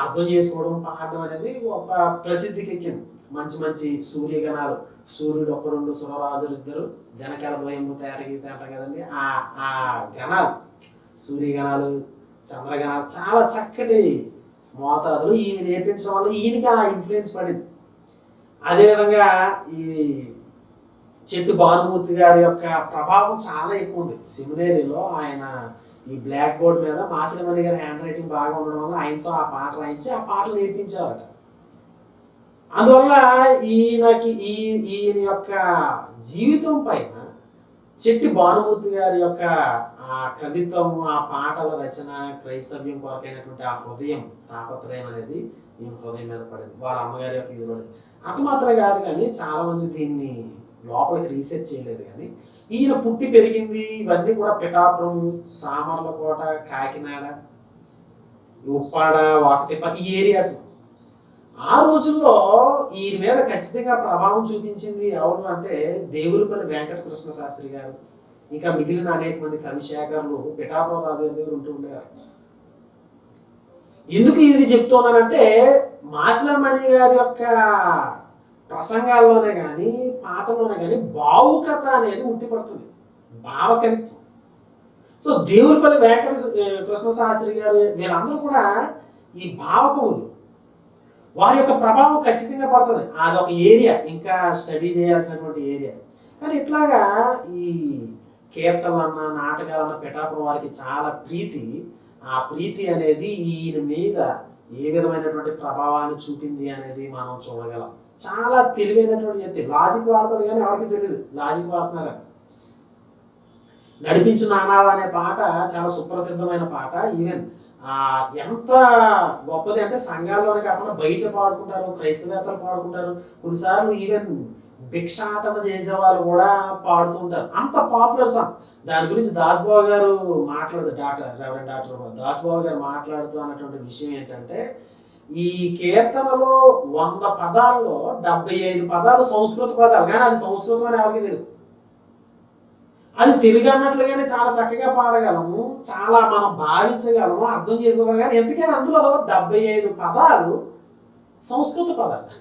అర్థం చేసుకోవడం, పాడడం అనేది ఒక ప్రసిద్ధికి ఎక్కింది. మంచి మంచి సూర్యగణాలు, సూర్యుడు ఒక రెండు సురరాజులు ఇద్దరు గణకర ద్వయము తేటగీతి అంటాం కదండి. ఆ గణాలు సూర్యగణాలు, చంద్రగణాలు చాలా చక్కటి మోతాదులు ఈమె నేర్పించడం వల్ల ఈయనకి ఆ ఇన్ఫ్లుయెన్స్ పడింది. అదేవిధంగా ఈ చెట్టు భానుమూర్తి గారి యొక్క ప్రభావం చాలా ఎక్కువ ఉంది. సెమినరీలో ఆయన ఈ బ్లాక్ బోర్డ్ మీద మాసిలమణి గారి హ్యాండ్ రైటింగ్ బాగా ఉండడం వల్ల ఆయనతో ఆ పాట రాయించి ఆ పాటలు నేర్పించేవారట. అందువల్ల ఈయన యొక్క జీవితం పైన చెట్టి భానుమూర్తి గారి యొక్క ఆ కవిత్వం, ఆ పాటల రచన, క్రైస్తవ్యం కొరకైనటువంటి ఆ హృదయం తాపత్రయం అనేది ఈయన హృదయం మీద పడింది. వాళ్ళ అమ్మగారి యొక్క ఇది పడింది. అంత మాత్రమే కాదు కానీ చాలా మంది దీన్ని లోపలికి రీసెర్చ్ చేయలేదు. కానీ ఈయన పుట్టి పెరిగింది ఇవన్నీ కూడా పిఠాపురం, సామర్లకోట, కాకినాడ, ఉప్పాడ, వాకతిప్ప ఈ ఏరియాస్. ఆ రోజుల్లో ఈయన మీద ఖచ్చితంగా ప్రభావం చూపించింది ఎవరు అంటే దేవులపల్లి వెంకటకృష్ణ శాస్త్రి గారు, ఇంకా మిగిలిన అనేక మంది కవిశేఖరులు పిఠాపురం రాజు దగ్గర ఉంటూ ఉండేవారు. ఎందుకు ఇది చెప్తున్నానంటే మాసిలమణి గారి యొక్క ప్రసంగాల్లోనే కానీ పాటలోనే కానీ భావుకత అనేది ఉట్టిపడుతుంది, భావకవిత్వం. సో దేవులపల్లి వెంకట కృష్ణ శాస్త్రి గారు వీళ్ళందరూ కూడా ఈ భావకవులు. వారి యొక్క ప్రభావం ఖచ్చితంగా పడుతుంది. అదొక ఏరియా, ఇంకా స్టడీ చేయాల్సినటువంటి ఏరియా. కానీ ఇట్లాగా ఈ కీర్తనలన్న, నాటకాలన్న పిఠాపురం వారికి చాలా ప్రీతి. ఆ ప్రీతి అనేది ఈయన మీద ఏ విధమైనటువంటి ప్రభావాన్ని చూపింది అనేది మనం చూడగలం. చాలా తెలివైనటువంటి వ్యక్తి. లాజిక్ వాడతారు కానీ ఎవరికి తెలియదు లాజిక్ వాడుతున్నారని. నడిపించు నానావా అనే పాట చాలా సుప్రసిద్ధమైన పాట. ఈవెన్ ఎంత గొప్పది అంటే సంఘాల్లోనే కాకుండా బయట పాడుకుంటారు, క్రైస్తవేత్తలు పాడుకుంటారు, కొన్నిసార్లు ఈవెన్ భిక్షాటన చేసేవాళ్ళు కూడా పాడుతుంటారు. అంత పాపులర్ సాంగ్. దాని గురించి దాస్బాబు గారు రెవరెండ్ డాక్టర్ దాస్బాబు గారు మాట్లాడుతూ అన్నటువంటి విషయం ఏంటంటే ఈ కీర్తనలో 100 పదాల్లో 75 పదాలు సంస్కృత పదాలు, కానీ అది సంస్కృతం అని ఎవరికి తెలియదు. అది తెలుగు అన్నట్లుగానే చాలా చక్కగా పాడగలము, చాలా మనం భావించగలము, అర్థం చేసుకోగలం. కానీ ఎందుకంటే అందులో 75 పదాలు సంస్కృత పదాలు.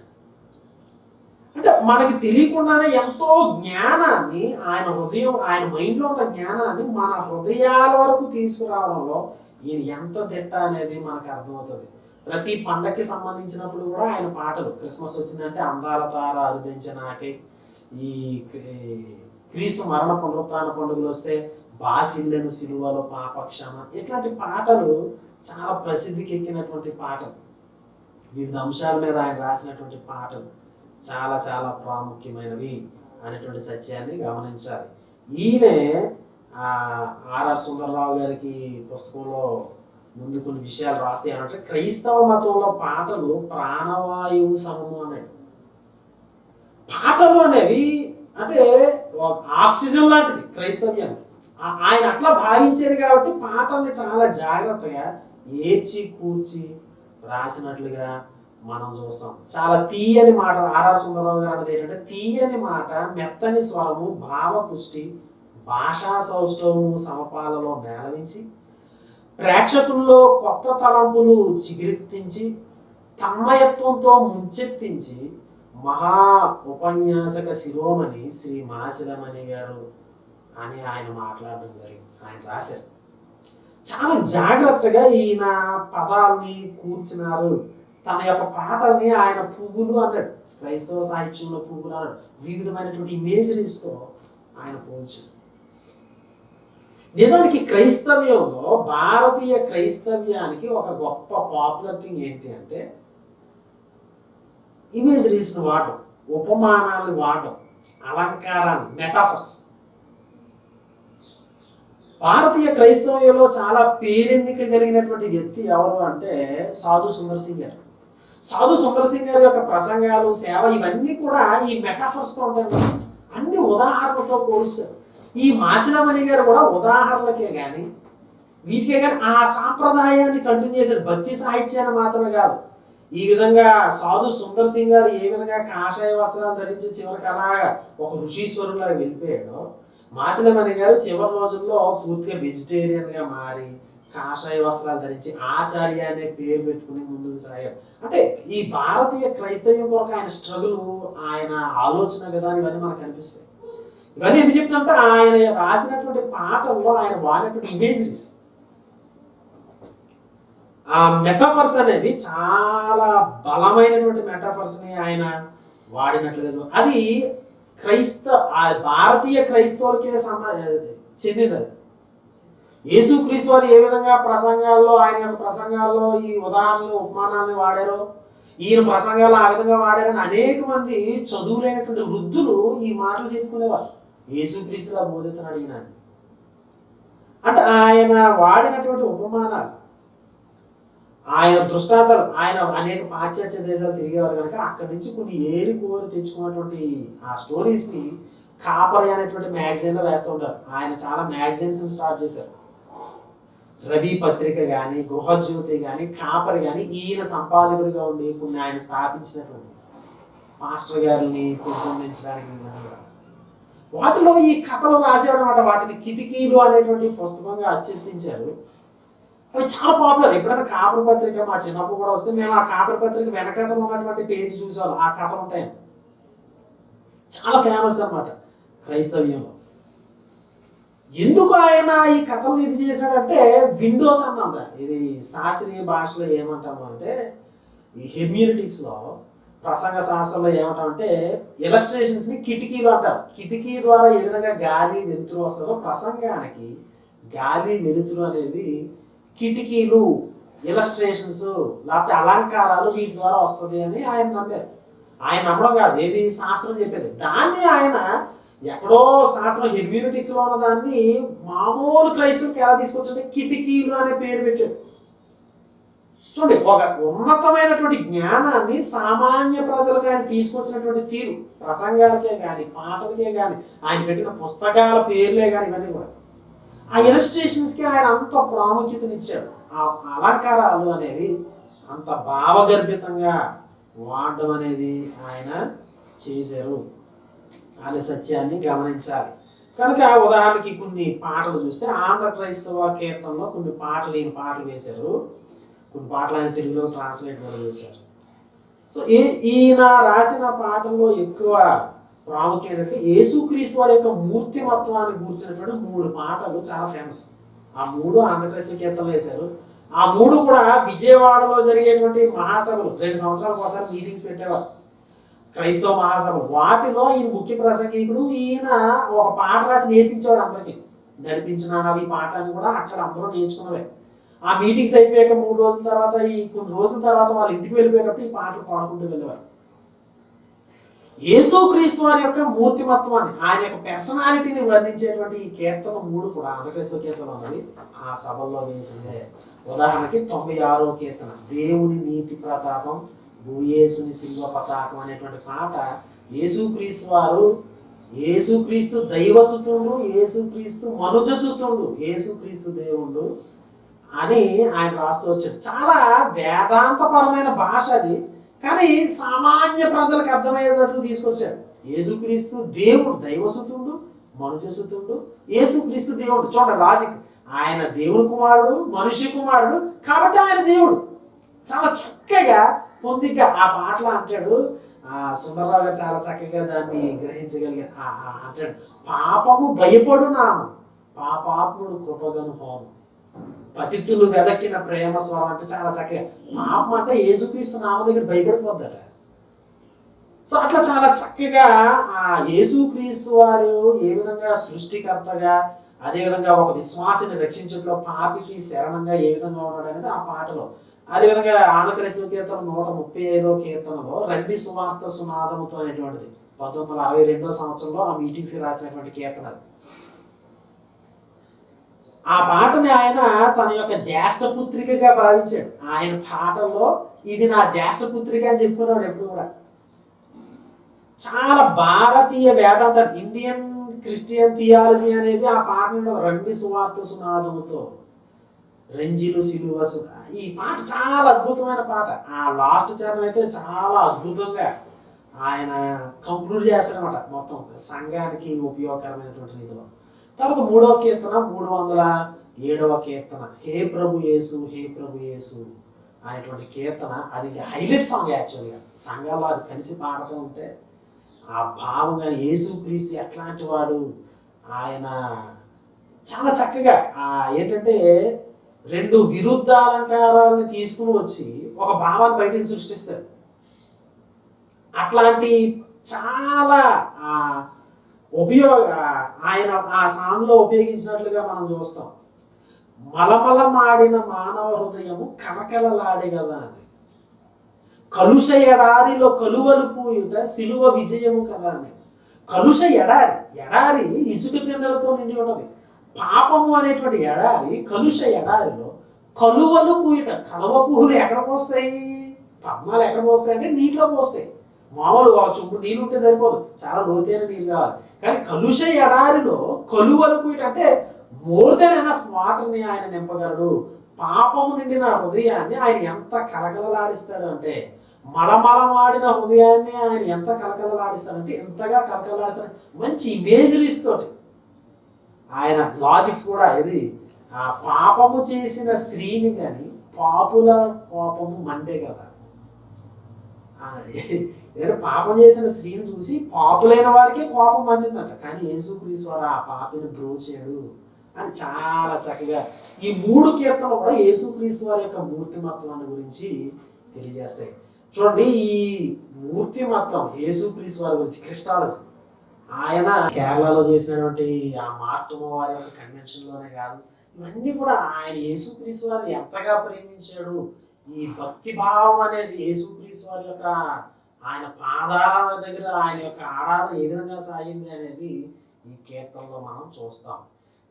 అంటే మనకి తెలియకుండానే ఎంతో జ్ఞానాన్ని ఆయన హృదయం, ఆయన మైండ్లో ఉన్న జ్ఞానాన్ని మన హృదయాల వరకు తీసుకురావడంలో ఈయన ఎంత దిట్ట అనేది మనకు అర్థమవుతుంది. ప్రతి పండగకి సంబంధించినప్పుడు కూడా ఆయన పాటలు, క్రిస్మస్ వచ్చిందంటే అందాల తార అరుదించనాకే, ఈ క్రీస్తు మరణ పునరుత్థాన పండుగలు వస్తే బాసిల్లెను సిలువలో పాపక్షమ, ఇట్లాంటి పాటలు చాలా ప్రసిద్ధికి ఎక్కినటువంటి పాటలు. వివిధ అంశాల మీద ఆయన రాసినటువంటి పాటలు చాలా చాలా ప్రాముఖ్యమైనవి అనేటువంటి సత్యాన్ని గమనించాలి. ఈయనే ఆర్ఆర్ సుందరరావు గారికి పుస్తకంలో ముందు కొన్ని విషయాలు రాస్తే అంటే క్రైస్తవ మతంలో పాటలు ప్రాణవాయువు సమము అన్నాడు. పాటలు అనేవి అంటే ఆక్సిజన్ లాంటిది క్రైస్తవ్యానికి. ఆయన అట్లా భావించేది కాబట్టి పాటల్ని చాలా జాగ్రత్తగా ఏర్చి కూర్చి రాసినట్లుగా మనం చూస్తాం. చాలా తీయని మాట ఆర్ఆర్ సుందరరావు గారు అనేది ఏంటంటే, తీయని మాట, మెత్తని స్వరము, భావపుష్టి, భాషా సౌష్ఠవము సమపాలలో మేళవించి ప్రేక్షకుల్లో కొత్త తలంపులు చిగురెత్తించి తన్మయత్వంతో ముంచెత్తించి మహా ఉపన్యాసక శిరోమణి శ్రీ మాచిలమణి గారు అని ఆయన మాట్లాడడం జరిగింది. ఆయన రాశారు. చాలా జాగ్రత్తగా ఈయన పదాలని కూర్చున్నారు. తన యొక్క పాటల్ని ఆయన పువ్వులు అన్నాడు. క్రైస్తవ సాహిత్యంలో పువ్వులు అన్నాడు. వివిధమైనటువంటి ఇమేజరీస్తో ఆయన పోల్చాడు. నిజానికి క్రైస్తవ్యంలో, భారతీయ క్రైస్తవ్యానికి ఒక గొప్ప పాపులర్ థింగ్ ఏంటి అంటే ఇమేజరీస్ని వాడడం, ఉపమానాలను వాడడం, అలంకారాన్ని, మెటాఫర్స్. భారతీయ క్రైస్తవ్యంలో చాలా పేరెన్నిక కలిగినటువంటి వ్యక్తి ఎవరు అంటే సాధు సుందర్ సింగ్ గారు. సాధు సుందర్ సింగ్ గారి యొక్క ప్రసంగాలు, సేవ ఇవన్నీ కూడా ఈ మెటాఫర్స్తో ఉంటాయి. అన్ని ఉదాహరణలతో పోలుస్తారు. ఈ మాసిలమణి గారు కూడా ఉదాహరణలకే కానీ వీటికే కానీ ఆ సాంప్రదాయాన్ని కంటిన్యూ చేశారు. భక్తి సాహిత్యాన్ని మాత్రమే కాదు. ఈ విధంగా సాధు సుందర్ సింగ్ గారు ఏ విధంగా కాషాయ వస్త్రాలు ధరించి చివరికి అలాగా ఒక ఋషీశ్వరులాగా వెళ్ళిపోయాడో, మాసిలమణి గారు చివరి రోజుల్లో పూర్తిగా వెజిటేరియన్గా మారి కాషాయ వస్త్రాలు ధరించి ఆచార్య అనే పేరు పెట్టుకుని ముందుకు సాగాడు. అంటే ఈ భారతీయ క్రైస్తవ్యం కొరకు ఆయన స్ట్రగుల్, ఆయన ఆలోచన విధానం ఇవన్నీ మనకు కనిపిస్తాయి. ఇవన్నీ ఎందుకు చెప్తుంటే ఆయన రాసినటువంటి పాటల్లో ఆయన వాడినటువంటి ఇమేజరీస్, ఆ మెటాఫర్స్ అనేది చాలా బలమైనటువంటి మెటాఫర్స్ని ఆయన వాడినట్లుగా అది భారతీయ క్రైస్తవులకే చెందినది. యేసుక్రీస్తు వారు ఏ విధంగా ప్రసంగాల్లో, ఆయన యొక్క ప్రసంగాల్లో ఈ ఉదాహరణలు, ఉపమానాన్ని వాడారో, ఈయన ప్రసంగాలు ఆ విధంగా వాడారని అనేక మంది చదువులేనటువంటి వృద్ధులు ఈ మాటలు చెప్పుకునేవారు. యేసుక్రీస్తులా బోధిస్తున్నాడు ఈయన అంటే ఆయన వాడినటువంటి ఉపమానాలు, ఆయన దృష్టాంతాలు, ఆయన అనేక పాశ్చాత్య దేశాలు తిరిగేవారు కనుక అక్కడి నుంచి కొన్ని ఏరికోరి తెచ్చుకున్నటువంటి ఆ స్టోరీస్ని కాపరి అనేటువంటి మ్యాగజైన్లో వేస్తూ ఉంటారు. ఆయన చాలా మ్యాగజైన్స్ స్టార్ట్ చేశారు. రవి పత్రిక కానీ, గృహజ్యోతి కానీ, కాపరి కానీ, ఈయన సంపాదకుడిగా ఉండి కొన్ని ఆయన స్థాపించినటువంటి మాస్టర్ గారిని పెంపొందించడానికి వాటిలో ఈ కథలు రాసేవాడు అనమాట. వాటిని కిటికీలు అనేటువంటి పుస్తకంగా అచ్చెత్తించారు. అవి చాలా పాపులర్. ఎప్పుడైనా కాపరి పత్రిక మా చిన్నప్పుడు కూడా వస్తే మేము ఆ కాపరి పత్రిక వెనకథలు ఉన్నటువంటి పేజీ చూసేవాళ్ళం. ఆ కథలు ఉంటాయి, చాలా ఫేమస్ అనమాట క్రైస్తవ్యంలో. ఎందుకు ఆయన ఈ కథలు ఇది చేశాడంటే విండోస్ అన్నాం. ఇది శాస్త్రీయ భాషలో ఏమంటాము అంటే ఈ హెర్మ్యూనిటిక్స్లో, ప్రసంగ శాస్త్రంలో ఏమంటామంటే ఇలస్ట్రేషన్స్ని కిటికీలు అంటారు. కిటికీ ద్వారా ఏ విధంగా గాలి వెలుతురు వస్తుందో ప్రసంగానికి గాలి వెలుతురు అనేది కిటికీలు, ఇలస్ట్రేషన్స్, లేకపోతే అలంకారాలు వీటి ద్వారా వస్తుంది అని ఆయన నమ్మారు. ఆయన నమ్మడం కాదు, ఏది శాస్త్రం చెప్పేది. దాన్ని ఆయన ఎక్కడో శాస్త్రం హెర్మ్యూనిటిక్స్లో ఉన్న దాన్ని మామూలు క్రైస్తవులకు ఎలా తీసుకొచ్చంటే కిటికీలు అనే పేరు పెట్టాడు. చూడండి, ఒక ఉన్నతమైనటువంటి జ్ఞానాన్ని సామాన్య ప్రజలకు ఆయన తీసుకొచ్చినటువంటి తీరు, ప్రసంగాలకే కానీ, పాటలకే కానీ, ఆయన పెట్టిన పుస్తకాల పేర్లే కానీ, ఇవన్నీ కూడా ఆ ఇలస్ట్రేషన్స్కి ఆయన అంత ప్రాముఖ్యతనిచ్చాడు. ఆ అలంకారాలు అనేవి అంత భావగర్భితంగా వాడడం అనేది ఆయన చేశారు అనే సత్యాన్ని గమనించాలి. కనుక ఉదాహరణకి కొన్ని పాటలు చూస్తే ఆంధ్ర క్రైస్తవ కీర్తనలో కొన్ని పాటలు ఈయన పాటలు వేశారు. కొన్ని పాటలు ఆయన తెలుగులో ట్రాన్స్లేట్ కూడా చేశారు. సో ఈయన రాసిన పాటల్లో ఎక్కువ ప్రాముఖ్యం ఏంటంటే యేసుక్రీస్తు వారి యొక్క మూర్తిమత్వాన్ని కూర్చున్నటువంటి 3 పాటలు చాలా ఫేమస్. ఆ 3 ఆంధ్రప్రదేశ్ కీర్తనలు వేశారు. ఆ 3 కూడా విజయవాడలో జరిగేటువంటి మహాసభలు 2 సంవత్సరాలకు ఒకసారి మీటింగ్స్ పెట్టేవారు, క్రైస్తవ మహాసభలు. వాటిలో ఈయన ముఖ్య ప్రసంగికుడు. ఈయన ఒక పాట రాసి నేర్పించేవాడు అందరికీ. నడిపించున్నాను అవి పాటలు కూడా అక్కడ అందరూ నేర్చుకున్నవే. ఆ మీటింగ్స్ అయిపోయాక 3 రోజుల తర్వాత, కొన్ని రోజుల తర్వాత వాళ్ళ ఇంటికి వెళ్ళిపోయేటప్పుడు ఈ పాటలు పాడుకుంటూ వెళ్ళేవారు. యేసుక్రీస్తు వారి యొక్క మూర్తిమత్వాన్ని, ఆయన యొక్క పర్సనాలిటీని వర్ణించేటువంటి ఈ కీర్తన 3 కూడా ఆంధ్రప్రదేశ్ కీర్తన ఉన్నది ఆ సభల్లో వేసిందే. ఉదాహరణకి 96వ కీర్తన దేవుని నీతి ప్రతాపం భూయేసుని శిల్వ పతాకం అనేటువంటి పాట యేసుక్రీస్తు వారు, యేసుక్రీస్తు దైవసుతుడు, యేసుక్రీస్తు మనుజసుతుడు, యేసుక్రీస్తు దేవుడు అని ఆయన రాస్తూ వచ్చాడు. చాలా వేదాంతపరమైన భాష అది, కానీ సామాన్య ప్రజలకు అర్థమయ్యేటట్లు తీసుకొచ్చాడు. యేసుక్రీస్తు దేవుడు, దైవసుతుడు, మనుజసుతుడు, యేసుక్రీస్తు దేవుడు. చూడండి లాజిక్. ఆయన దేవుని కుమారుడు, మనుష్య కుమారుడు, కాబట్టి ఆయన దేవుడు. చాలా చక్కగా పొందిగ్గా ఆ పాటలు అంటాడు. సుందరరావు గారు చాలా చక్కగా దాన్ని గ్రహించగలిగారు. అంటాడు, పాపము భయపడు నామం, పాపాత్ముడు కృపగను హోమం, పతితులు వెదకిన ప్రేమ స్వరం. అంటే చాలా చక్కగా పాపం అంటే యేసుక్రీస్తు నామ దగ్గర భయపడిపోద్దట. సో అట్లా చాలా చక్కగా ఆ యేసుక్రీస్తు వారు ఏ విధంగా సృష్టికర్తగా, అదేవిధంగా ఒక విశ్వాసిని రక్షించడంలో పాపికి శరణంగా ఏ విధంగా ఉన్నాడు అనేది ఆ పాటలో. అదేవిధంగా ఆంధ్రప్రదేశ్ కీర్తన 135వ కీర్తనలో రండి సువార్త సునాదముతో అనేటువంటిది 1962వ సంవత్సరంలో ఆ మీటింగ్స్ రాసినటువంటి కీర్తన. ఆ పాటని ఆయన తన యొక్క జ్యేష్ఠ పుత్రికగా భావించాడు. ఆయన పాటల్లో ఇది నా జ్యేష్ఠ పుత్రిక అని చెప్పుకున్నాడు ఎప్పుడు కూడా. చాలా భారతీయ వేదాంత, ఇండియన్ క్రిస్టియన్ థియాలజీ అనేది ఆ పాట రండి సువార్త సునాదముతో రంజిలు సిలువ. ఈ పాట చాలా అద్భుతమైన పాట. ఆ లాస్ట్ చరణం అయితే చాలా అద్భుతంగా ఆయన కంక్లూడ్ చేస్తారనమాట మొత్తం సంఘానికి ఉపయోగకరమైనటువంటి రీతిలో. తర్వాత 3వ కీర్తన 307వ కీర్తన హే ప్రభు యేసు, హే ప్రభు యేసు అనేటువంటి కీర్తన. అది హైలైట్ సాంగ్ యాక్చువల్గా. సంఘాల్లో అది కలిసి పాడుతూ ఉంటే ఆ భావం కానీ, యేసుక్రీస్తు ఎట్లాంటి వాడు, ఆయన చాలా చక్కగా ఏంటంటే 2 విరుద్ధ అలంకారాలను తీసుకుని వచ్చి ఒక భావాన్ని బయటికి సృష్టిస్తాడు. అట్లాంటి చాలా ఆయన ఆ సాంగ్లో ఉపయోగించినట్లుగా మనం చూస్తాం. మలమలమాడిన మానవ హృదయము కలకలలాడే కదా అని, కలుష ఎడారిలో కలువలు పూయుట సిలువ విజయము కదా అని. కలుష ఎడారి ఇసుక తిన్నెలతో నిండి ఉన్నది. పాపము అనేటువంటి ఎడారి, కలుష ఎడారిలో కలువలు పూయుట. కలువ పువ్వులు ఎక్కడ పోస్తాయి? పద్మాలు ఎక్కడ పోస్తాయి అంటే నీటిలో పోస్తాయి. మామూలు చుంపు నీళ్ళు ఉంటే సరిపోదు, చాలా లోతైన నీళ్ళు కావాలి. కానీ కలుష ఎడారిలో కలువలు పూయట అంటే మోర్ దెన్ ఎనఫ్ వాటర్ని ఆయన నింపగలడు. పాపము నిండిన హృదయాన్ని ఆయన ఎంత కలకలలాడిస్తాడు అంటే, మలమలమాడిన హృదయాన్ని ఆయన ఎంత కలకలలాడిస్తాడంటే, ఎంతగా కలకలలాడిస్తాడు. మంచి ఇమేజరీస్ తోటి ఆయన లాజిక్స్ కూడా. ఇది పాపము చేసిన స్త్రీని కానీ పాపుల కోపము మండే కదా అన్నది. ఏదైనా పాపం చేసిన స్త్రీని చూసి పాపులైన వారికే కోపం మండిందంట, కానీ యేసుక్రీస్తు వారు ఆ పాపిని బ్రోచాడు అని చాలా చక్కగా ఈ 3 కీర్తనలు కూడా యేసుక్రీస్తు వారి యొక్క మూర్తిమత్వాన్ని గురించి తెలియజేస్తాయి. చూడండి, ఈ మూర్తిమత్వం యేసుక్రీస్తు వారి గురించి క్రిస్టాలజీ ఆయన కేరళలో చేసినటువంటి ఆ మార్తమ్మ వారి యొక్క కన్వెన్షన్లోనే కాదు, ఇవన్నీ కూడా ఆయన యేసుక్రీస్తు వారిని ఎంతగా ప్రేమించాడు, ఈ భక్తి భావం అనేది యేసుక్రీస్తు వారి యొక్క ఆయన పాదాల దగ్గర ఆయన యొక్క ఆరాధన ఏ విధంగా సాగింది అనేది ఈ కీర్తనలో మనం చూస్తాం.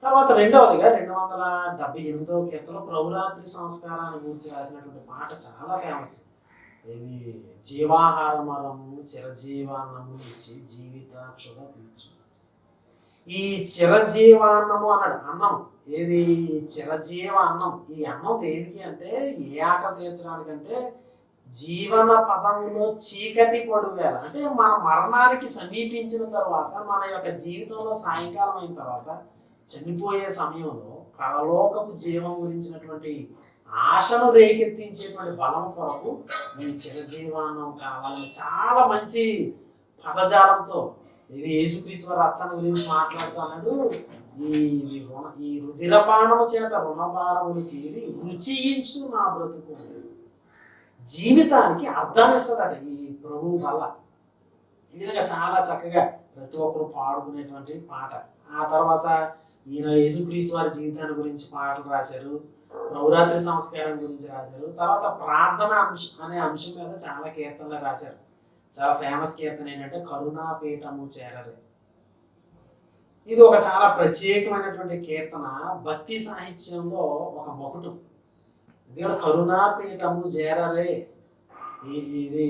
తర్వాత రెండవదిగా 278వ కీర్తనలో ప్రభురాత్రి సంస్కారాన్ని గురించి రాసినటువంటి పాట చాలా ఫేమస్. ఇది జీవాహారమరము చిరజీవాన్నము ఇచ్చి జీవితాక్షుడ తీర్చు. ఈ చిరజీవాన్నము అన్నాడు, అన్నం. ఏది చిరజీవ అన్నం. ఈ అన్నం దేనికి అంటే ఏ ఆకలి తీర్చడానికంటే జీవన పదములో చీకటి పొడువేళ అంటే మన మరణానికి సమీపించిన తర్వాత, మన యొక్క జీవితంలో సాయంకాలం అయిన తర్వాత, చనిపోయే సమయంలో పరలోకపు జీవం గురించినటువంటి ఆశను రేకెత్తించేటువంటి బలం కొరకు ఈ చిరజీవనం కావాలని చాలా మంచి పదజాలంతో ఇది యేసుక్రీస్తు వారి అర్థాన్ని గురించి మాట్లాడుతూ అన్నాడు. ఈ రుధిరపానము చేత రుణభారములు తీరి రుచియించు నా బ్రతుకు. జీవితానికి అర్థాన్ని ఇస్తుందట ఈ ప్రభువు వల్ల. ఈ విధంగా చాలా చక్కగా ప్రతి ఒక్కరు పాడుకునేటువంటి పాట. ఆ తర్వాత ఈయన యేసుక్రీస్తు వారి జీవితాన్ని గురించి పాటలు రాశారు, నవరాత్రి సంస్కారం గురించి రాశారు. తర్వాత ప్రార్థన అనే అంశం మీద చాలా కీర్తనలు రాశారు. చాలా ఫేమస్ కీర్తన ఏంటంటే కరుణాపీఠము చేరరే. ఇది ఒక చాలా ప్రత్యేకమైనటువంటి కీర్తన. భక్తి సాహిత్యంలో ఒక మొకటు. ఇది కరుణాపీఠము చేరరే. ఇది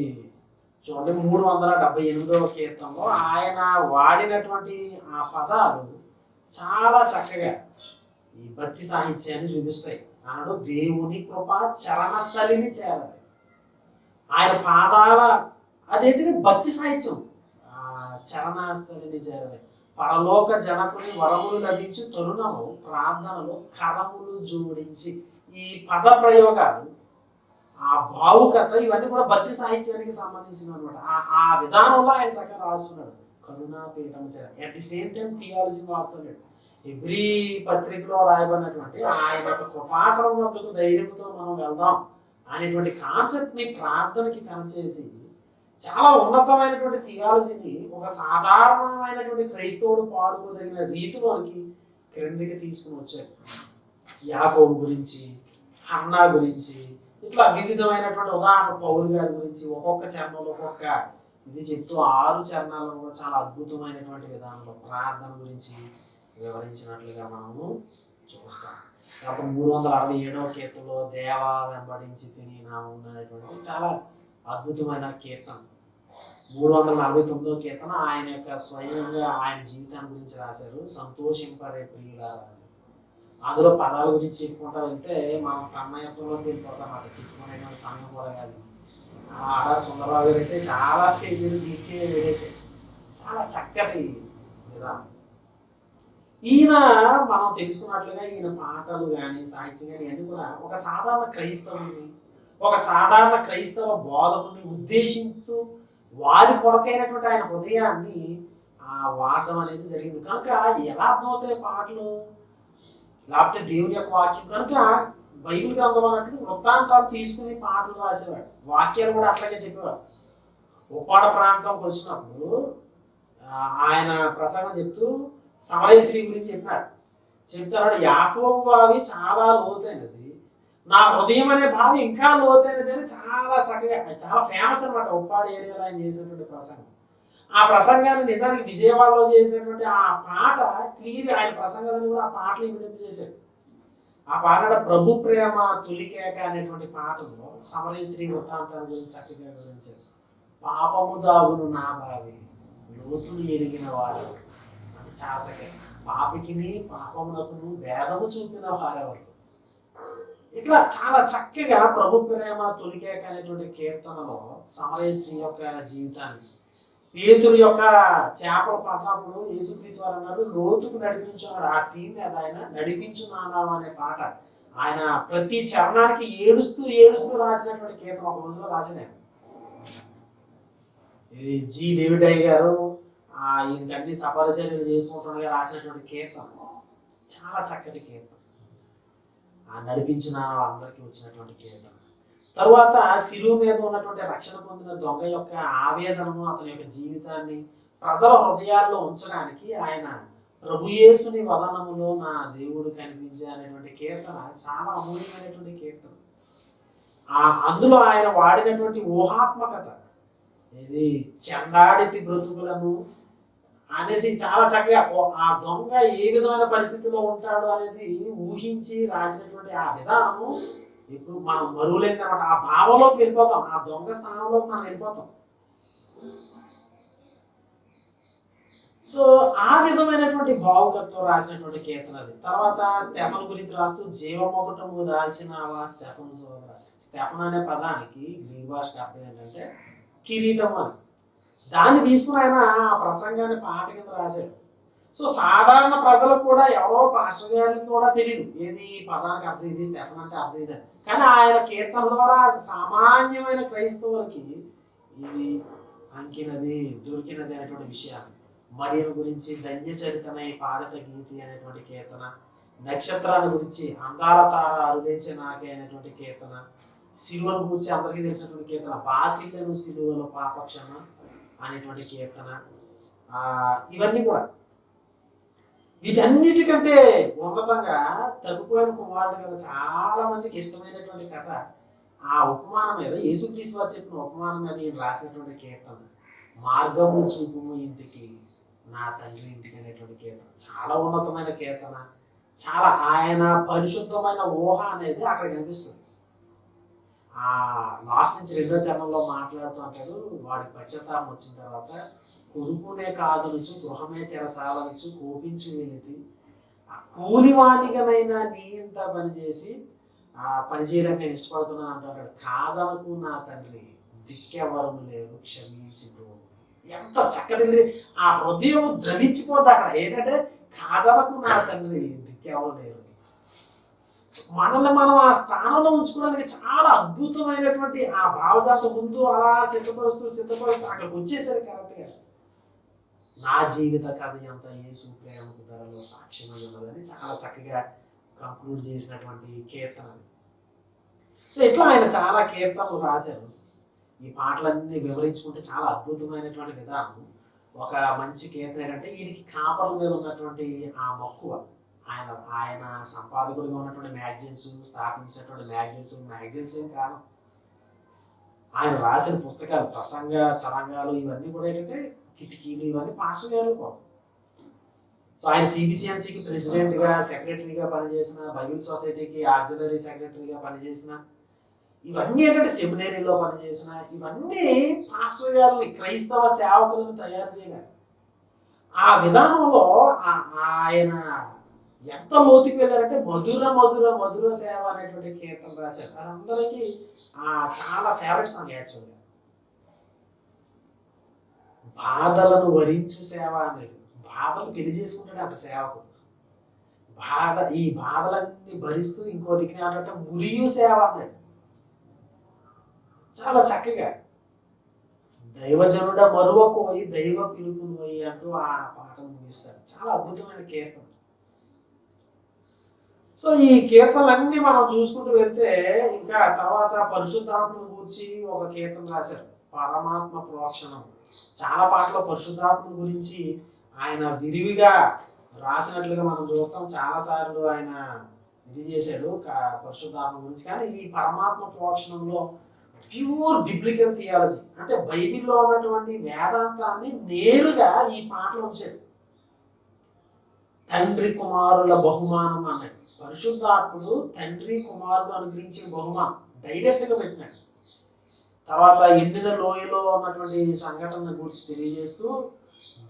చూడండి 378వ కీర్తనలో ఆయన వాడినటువంటి ఆ పదాలు చాలా చక్కగా ఈ భక్తి సాహిత్యాన్ని చూపిస్తాయి. అన్నాడు దేవుని కృప చరణస్థలిని చేరాలి. ఆయన పాదాల అదేంటంటే భక్తి సాహిత్యం. చరణస్థలిని చేరాలి. పరలోక జనకుని వరములు లభించి తరుణము ప్రార్థనలో కరములు జోడించి. ఈ పద ప్రయోగాలు, ఆ భావుకత, ఇవన్నీ కూడా భక్తి సాహిత్యానికి సంబంధించిన అనమాట. ఆ విధానంలో ఆయన చక్కగా రాస్తున్నాడు. కరుణాపీఠం చేరాలి. At the same time theology వాడుతున్నాడు. ఎబ్రీ పత్రికలో రాయబడినటువంటి ఆయన యొక్క కృపాసనం వద్దకు ధైర్యంతో మనం వెళ్దాం అనేటువంటి కాన్సెప్ట్ ని ప్రార్థనకి కనెక్ట్ చేసి చాలా ఉన్నతమైనటువంటి థియాలజీని ఒక సాధారణమైనటువంటి క్రైస్తవుడు పాడుకోదగిన రీతిలోనికి క్రిందికి తీసుకుని వచ్చాడు. యాకోబు గురించి, హన్నా గురించి, ఇట్లా వివిధమైనటువంటి ఉదాహరణ పౌలు గారి గురించి ఒక్కొక్క చరణంలో ఒక్కొక్క ఇది చెప్తూ 6 చరణాలను కూడా చాలా అద్భుతమైనటువంటి విధానంలో ప్రార్థన గురించి వివరించినట్లుగా మనము చూస్తాం. తర్వాత 367వ కీర్తనలో దేవా వెంబడించి తిని నా ఉన్నటువంటి చాలా అద్భుతమైన కీర్తన. 349వ కీర్తన ఆయన యొక్క స్వయంగా ఆయన జీవితాన్ని గురించి రాశారు. సంతోషింపరే ప్రియులారా. అందులో పదాల గురించి చెప్పుకుంటా వెళ్తే మనం తన్మయత్వంలోకి వెళ్ళిపోతాం అన్నమాట. చెప్పుకునే సమయం కూడా కాదు. ఆర్ఆర్ సుందరరావు గారు అయితే చాలా పేజీలు దీనికే వేసేసారు. చాలా చక్కటి విధానం. ఈయన మనం తెలుసుకున్నట్లుగా ఈయన పాటలు కానీ సాహిత్యం కానీ అన్నీ కూడా ఒక సాధారణ క్రైస్తవుని, ఒక సాధారణ క్రైస్తవ బోధకుని ఉద్దేశిస్తూ వారి కొరకైనటువంటి ఆయన హృదయాన్ని వాడడం అనేది జరిగింది. కనుక ఎలా అర్థమవుతాయి పాటలు, లేకపోతే దేవుని యొక్క వాక్యం. కనుక బైబిల్ గ్రంథంలో అన్నట్టు వృత్తాంతాలు తీసుకుని పాటలు రాసేవాడు. వాక్యాలు కూడా అట్లాగే చెప్పేవాడు. ఉప్పాడ ప్రాంతంకి వచ్చినప్పుడు ఆయన ప్రసంగం చెప్తూ సమరయ స్త్రీ గురించి చెప్పినాడు. చెప్తున్నాడు, యాకోబు బావి చాలా లోతైనది, నా హృదయం అనే బావి ఇంకా లోతైనది అని చాలా చక్కగా, చాలా ఫేమస్ అనమాట ఉప్పాడ ఏరియాలో ఆయన చేసినటువంటి ప్రసంగం. ఆ ప్రసంగాన్ని నిజానికి విజయవాడలో చేసినటువంటి ఆ పాట క్లియర్, ఆయన ప్రసంగాన్ని కూడా ఆ పాటలు వినింపు చేశాడు. ఆ పాట ప్రభు ప్రేమ తొలికేక అనేటువంటి పాటలో సమరయ స్త్రీ వృత్తాంతాన్ని గురించి చక్కగా వివరించాడు. పాపము దాగును నా బావి లోతులు ఎరిగిన వారు అని చాలా చక్కగా. పాపికిని పాపమునకును భేదము చూపిన వారెవరు. ఇట్లా చాలా చక్కగా ప్రభు ప్రేమ తొలికేక అనేటువంటి కీర్తనలో సమరయ స్త్రీ యొక్క జీవితాన్ని, పేతురు యొక్క చేపలు పట్టినప్పుడు యేసుక్రీస్తు వారు అన్నారు లోతుకు నడిపించు అన్నాడు. ఆ థీమ్ మీద ఆయన నడిపించు నానావా అనే పాట ఆయన ప్రతి చరణానికి ఏడుస్తూ ఏడుస్తూ రాసినటువంటి కీర్తన ఒక రోజులో రాసిన. ఇది జి డేవిడ్ అయ్య గారు ఈయనకి అన్ని సపరిచర్యలు చేసుకుంటుండగా రాసినటువంటి కీర్తన. చాలా చక్కటి కీర్తన. నడిపించు నానావా అందరికీ వచ్చినటువంటి కీర్తన. తరువాత శిలువ మీద ఉన్నటువంటి రక్షణ పొందిన దొంగ యొక్క ఆవేదనను, అతని యొక్క జీవితాన్ని ప్రజల హృదయాల్లో ఉంచడానికి ఆయన ప్రభుయేసుని వదనములో నా దేవుడు కనిపించే అనేటువంటి కీర్తన చాలా అమూల్యమైనటువంటి కీర్తన. అందులో ఆయన వాడినటువంటి ఊహాత్మకత, ఇది చెండాడితి బ్రతుకులను అనేసి చాలా చక్కగా ఆ దొంగ ఏ విధమైన పరిస్థితిలో ఉంటాడు అనేది ఊహించి రాసినటువంటి ఆ విధానము ఇప్పుడు మనం మరువులేని అనమాట. ఆ భావంలోకి వెళ్ళిపోతాం, ఆ దొంగ స్థానంలోకి మనం వెళ్ళిపోతాం. సో ఆ విధమైనటువంటి భావుకత్వం రాసినటువంటి కీర్తన అది. తర్వాత స్టెఫన్ గురించి రాస్తూ జీవమొకటము దాల్చినావా స్టెఫన్ సోదర. స్టెఫన్ అనే పదానికి గ్రీక్ భాష అర్థం ఏంటంటే కిరీటం అని. దాన్ని తీసుకుని ఆయన ఆ ప్రసంగాన్ని పాట కింద రాశాడు. సో సాధారణ ప్రజలకు కూడా ఎవరో పాస్టర్ గారికి కూడా తెలియదు ఏది ఈ పదానికి అర్థం ఇది, స్టెఫన్ అంటే అర్థం ఇది అని. కానీ ఆయన కీర్తన ద్వారా సామాన్యమైన క్రైస్తవులకి ఇది అంకినది, దొరికినది అనేటువంటి విషయాలు, మరియను గురించి ధన్య చరితమై పాడత గీతి అనేటువంటి కీర్తన, నక్షత్రాల గురించి అందాల తార అరుదించే నాకే అనేటువంటి కీర్తన, సిలువను గురించి అందరికీ తెలిసినటువంటి కీర్తన బాసిలను సిలువలో పాపక్షమ అనేటువంటి కీర్తన, ఇవన్నీ కూడా. వీటన్నిటికంటే ఉన్నతంగా తగ్గిపోయిన కుమారుడు కథ చాలా మందికి ఇష్టమైనటువంటి కథ. ఆ ఉపమానం మీద యేసుక్రీస్తు వారు చెప్పిన ఉపమానం మీద ఈయన రాసినటువంటి కీర్తన మార్గము చూపుము ఇంటికి నా తండ్రి ఇంటికి అనేటువంటి కీర్తన చాలా ఉన్నతమైన కీర్తన. చాలా ఆయన పరిశుద్ధమైన ఊహ అనేది అక్కడ కనిపిస్తుంది. ఆ లాస్ట్ నుంచి 2వ చరణంలో మాట్లాడుతూ అంటాడు, వాడికి పశ్చాత్తాపం వచ్చిన తర్వాత కొనుక్కునే కాదనుచు గృహమే చెరసాలనుచు కోపించు వెళితి, ఆ కూలివానికనైనా నీ ఇంట పనిచేసి పని చేయడానికి నేను ఇష్టపడుతున్నాను అంటాడు. కాదనకు నా తండ్రి దిక్కెవరము లేరు క్షమించి. ఎంత చక్కటి ఆ హృదయం ద్రవించిపోద్ది అక్కడ. ఏంటంటే కాదనకు నా తండ్రి దిక్కెవరు లేరు. మనల్ని మనం ఆ స్థానంలో ఉంచుకోవడానికి చాలా అద్భుతమైనటువంటి ఆ భావజాతం ముందు అలా సిద్ధపరుస్తూ అక్కడికి వచ్చేసరి కరెక్ట్గా నా జీవిత కథ ఎంత యేసు ప్రేమకు ధరలో సాక్ష్యమై ఉన్నదని చాలా చక్కగా కంక్లూడ్ చేసినటువంటి కీర్తన అది. సో ఇట్లా ఆయన చాలా కీర్తనలు రాశారు. ఈ పాటలన్నీ వివరించుకుంటే చాలా అద్భుతమైనటువంటి విధానం. ఒక మంచి కీర్తన ఏంటంటే ఈయనకి కాపర్ల మీద ఉన్నటువంటి ఆ మక్కువ, ఆయన సంపాదకుడిగా ఉన్నటువంటి మ్యాగజైన్స్, స్థాపించినటువంటి మ్యాగజైన్స్ ఏం కాదు, ఆయన రాసిన పుస్తకాలు, ప్రసంగ తరంగాలు, ఇవన్నీ కూడా ఏంటంటే కిటికీలు, ఇవన్నీ పాస్టర్ గారు. సో ఆయన సిబిసిఎన్సికి ప్రెసిడెంట్గా, సెక్రటరీగా పనిచేసిన, బైబిల్ సొసైటీకి ఆక్సిలరీ సెక్రటరీగా పనిచేసిన, ఇవన్నీ ఏంటంటే సెమినరీలో పనిచేసిన, ఇవన్నీ పాస్టర్ గారిని క్రైస్తవ సేవకులను తయారు చేయలేదు. ఆ విధానంలో ఆయన ఎంత లోతుకి వెళ్ళారంటే మధుర మధుర మధుర సేవ అనేటువంటి కీర్తన రాశారు. అది అందరికీ చాలా ఫేవరెట్ సాంగ్ యాక్చువల్గా. బాధలను వరించు సేవ అనేది, బాధలు పెళ్లి చేసుకుంటాడు అంట సేవకుడు. ఈ బాధలన్నీ భరిస్తూ ఇంకో దిక్కున అంటే మురియు సేవ అన్నాడు. చాలా చక్కగా దైవజనుడ మరువపోయి దైవ పిలుపును పోయి అంటూ ఆ పాటను ముగిస్తారు. చాలా అద్భుతమైన కీర్తన. సో ఈ కీర్తనలన్నీ మనం చూసుకుంటూ వెళ్తే ఇంకా తర్వాత పరిశుద్ధాత్మను గురించి ఒక కీర్తన రాశారు, పరమాత్మ ప్రోక్షణం. చాలా పాటలో పరిశుద్ధాత్మ గురించి ఆయన విరివిగా రాసినట్లుగా మనం చూస్తాం. చాలాసార్లు ఆయన ఇది చేశాడు పరిశుద్ధాత్మ గురించి. కానీ ఈ పరమాత్మ ప్రోక్షణంలో ప్యూర్ బిబ్లికల్ థియాలజీ అంటే బైబిల్లో ఉన్నటువంటి వేదాంతాన్ని నేరుగా ఈ పాటలో ఉంచాడు. తండ్రి కుమారుల బహుమానం అన్నాడు. పరిశుద్ధాత్ముడు తండ్రి కుమారుడు అనుగ్రహించిన బహుమానం డైరెక్ట్గా పెట్టినాడు. తర్వాత ఎండిన లోయలో ఉన్నటువంటి సంఘటన గురించి తెలియజేస్తూ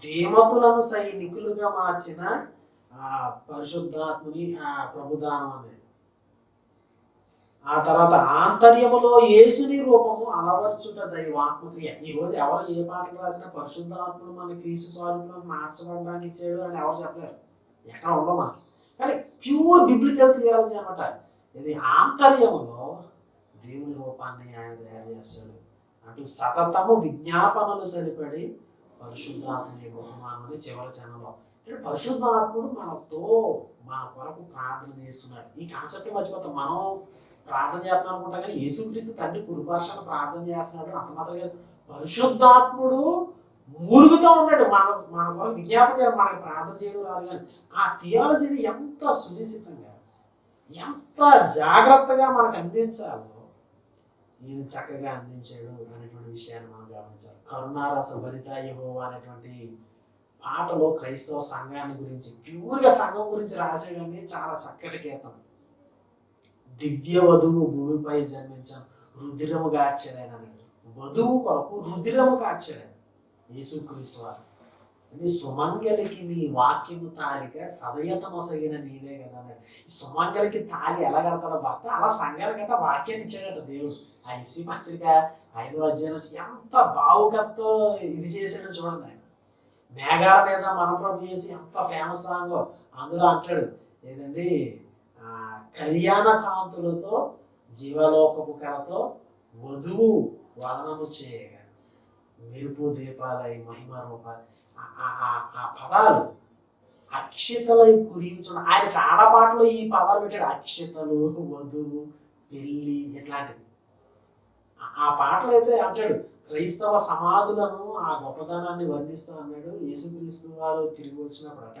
దేవతలను సైనికులుగా మార్చిన పరిశుద్ధాత్ముని ప్రభుదానం అన్నాడు. ఆ తర్వాత ఆంతర్యములో యేసుని రూపము అలవర్చుట దైవాత్మక్రియ. ఈరోజు ఎవరు ఏ పాటలు రాసినా పరిశుద్ధాత్ముడు మన క్రీస్తు స్వరూపంలో మార్చబడడానికి ఇచ్చాడు అని ఎవరు చెప్పలేరు, ఎక్కడ ఉండవు మనకి. కానీ ప్యూర్ బిబ్లికల్ థియాలజీ అనమాట ఇది. ఆంతర్యములో దేవుని రూపాన్ని ఆయన తయారు చేస్తాడు అంటూ సతతము విజ్ఞాపనలు సరిపడి పరిశుద్ధాత్మని బహుమానమని చివరి చరణంలో పరిశుద్ధాత్ముడు మనతో మన కొరకు ప్రార్థన చేస్తున్నాడు. ఈ కాన్సెప్ట్ మర్చిపోతాం. మనం ప్రార్థన చేస్తున్నాం అనుకుంటాం కానీ యేసుక్రీస్తు తండ్రి కుడిపార్శ్వాన ప్రార్థన చేస్తున్నాడు. అంత మాత్రం పరిశుద్ధాత్ముడు మూలుగుతూ ఉన్నాడు మన కొరకు విజ్ఞాపన చేయాలి. మనకి ప్రార్థన చేయడం రాదు కానీ ఆ థియాలజీని ఎంత సునిశ్చితంగా ఎంత జాగ్రత్తగా మనకు అందించాలో ఈయన చక్కగా అందించాడు అనేటువంటి విషయాన్ని మనం గమనించాలి. కరుణారస భరిత యెహోవా అనేటువంటి పాటలో క్రైస్తవ సంఘాన్ని గురించి ప్యూర్గా సంఘం గురించి రాసేయడానికి చాలా చక్కటి కీర్తన. దివ్య వధువు భూమిపై జన్మించాను రుధిరము కార్చాడు అన్నాడు. వధువు కొరకు రుధిరము కార్చాడు యేసుక్రీస్తు వారు. సుమంగలికి నీ వాక్యము తాలిక సదయత మొసగిన నీవే కదా అన్నాడు. ఈ సుమంగలికి తాలి ఎలా కడతాడో భర్త, అలా సంఘానికంటే వాక్యాన్ని ఇచ్చాడట దేవుడు. ఆ ఎఫ్సి పత్రిక 5వ అధ్యాయం ఎంత భావుకతో ఇది చేశాడో చూడండి. ఆయన మేఘాల మీద మన ప్రభు యేసు ఎంత ఫేమస్ సాంగ్ అందులో అంటాడు ఏదండి, కళ్యాణ కాంతులతో జీవలోకపు కరతో వధువు వదనము చేయగా మెరుపు దీపాలై మహిమ రూపాలు, ఆ పదాలు అక్షతలై కురించడం. ఆయన చాలా పాటలు ఈ పదాలు పెట్టాడు, అక్షతలు, వధువు, పెళ్ళి, ఇట్లాంటివి. ఆ పాటలు అయితే అంటాడు క్రైస్తవ సమాధులను ఆ గొప్పతనాన్ని వర్ణిస్తూ అన్నాడు. యేసుక్రీస్తు వారు తిరిగి వచ్చినప్పుడట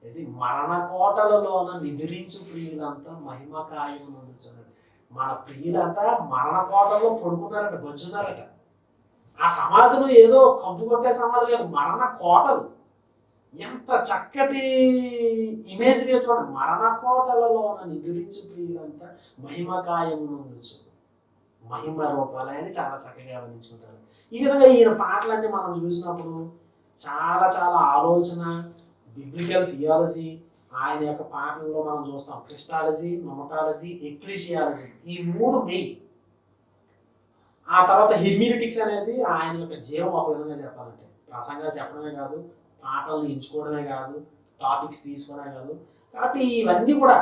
ఇది మరణ కోటలలోన నిద్రించు ప్రియులంతా మహిమ కాయము నొందుచున్నాడు. మన ప్రియులంట మరణ కోటల్లో పడుకున్నారట, బొజ్జున్నారట. ఆ సమాధులు ఏదో కంపు కొట్టే సమాధులు కాదు, మరణ కోటలు. ఎంత చక్కటి ఇమేజ్గా చూడండి, మరణ కోటలలోన నిద్రించు ప్రియులంతా మహిమ కాయము నొందుచు, మహిమ రూపాలు అని చాలా చక్కగా వర్ణించుకుంటారు. ఈ విధంగా ఈయన పాటలన్నీ మనం చూసినప్పుడు చాలా చాలా ఆలోచన, బిబ్లికల్ థియాలజీ ఆయన యొక్క పాటల్లో మనం చూస్తాం. క్రిస్టాలజీ, నొమటాలజీ, ఎక్లీషియాలజీ, ఈ మూడు మెయిన్. ఆ తర్వాత హెర్మినిటిక్స్ అనేది ఆయన యొక్క జీవం. ఒక విధంగా చెప్పాలంటే ప్రసంగా చెప్పడమే కాదు, పాటలను ఎంచుకోవడమే కాదు, టాపిక్స్ తీసుకోవడమే కాదు. కాబట్టి ఇవన్నీ కూడా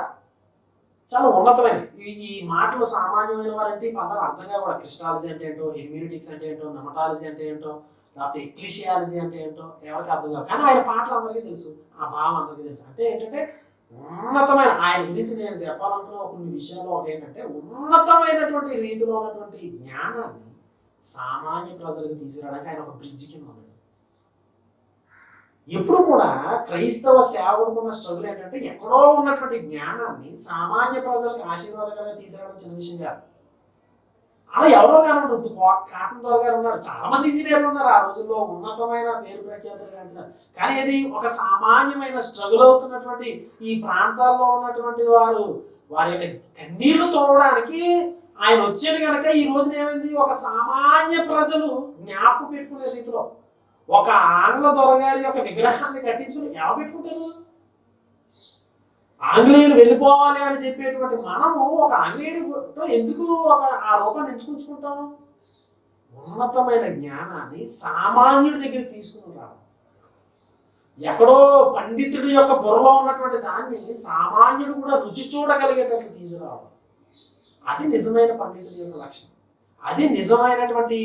చాలా ఉన్నతమైనవి. ఈ మాటలు సామాన్యమైన వారంటే ఈ పదాలు అర్థంగా కూడా, క్రిస్టాలజీ అంటే ఏంటో, హెర్మినిటిక్స్ అంటే ఏంటో, నొమటాలజీ అంటే ఏంటో, లేకపోతే ఎక్లీషియాలజీ అంటే ఏంటో ఎవరికి అర్థం కాదు. కానీ ఆయన పాటలు అందరికీ తెలుసు, ఆ భావం అందరికీ తెలుసు. అంటే ఏంటంటే ఉన్నతమైన, ఆయన గురించి నేను చెప్పాలనుకున్న కొన్ని విషయాలు ఒకటి ఏంటంటే, ఉన్నతమైనటువంటి రీతిలో ఉన్నటువంటి జ్ఞానాన్ని సామాన్య ప్రజలకు తీసుకురావడానికి ఆయన ఒక బ్రిడ్జ్ కింద ఉన్నాడు. ఎప్పుడు కూడా క్రైస్తవ సేవకుడుకున్న స్ట్రగుల్ ఏంటంటే, ఎక్కడో ఉన్నటువంటి జ్ఞానాన్ని సామాన్య ప్రజలకు ఆశీర్వాదకరంగా తీసుకురావడం చిన్న విషయం కాదు. అలా ఎవరో కానివ్వండి, ఇప్పుడు కాటన్ దొర గారు ఉన్నారు, చాలా మంది ఇంజనీర్లు ఉన్నారు ఆ రోజుల్లో, ఉన్నతమైన పేరు ప్రఖ్యాతులు గాంచినారు. కానీ అది ఒక సామాన్యమైన స్ట్రగుల్ అవుతున్నటువంటి ఈ ప్రాంతాల్లో ఉన్నటువంటి వారు వారి యొక్క కన్నీళ్లు తోడడానికి ఆయన వచ్చాడు కనుక ఈ రోజున ఏమైంది, ఒక సామాన్య ప్రజలు జ్ఞాపకం పెట్టుకునే రీతిలో ఒక ఆంగ్ల దొరగారి యొక్క విగ్రహాన్ని కట్టించుకుని ఎవరు పెట్టుకుంటారు? ఆంగ్లేయులు వెళ్ళిపోవాలి అని చెప్పేటువంటి మనము ఒక ఆంగ్లేయుడితో ఎందుకు ఆ రూపాన్ని ఎందుకు ఉంచుకుంటాం? ఉన్నతమైన జ్ఞానాన్ని సామాన్యుడి దగ్గర తీసుకుని రావాలి. ఎక్కడో పండితుడి యొక్క బుర్రలో ఉన్నటువంటి దాన్ని సామాన్యుడు కూడా రుచి చూడగలిగేటట్లు తీసుకురావాలి. అది నిజమైన పండితుడి యొక్క లక్షణం, అది నిజమైనటువంటి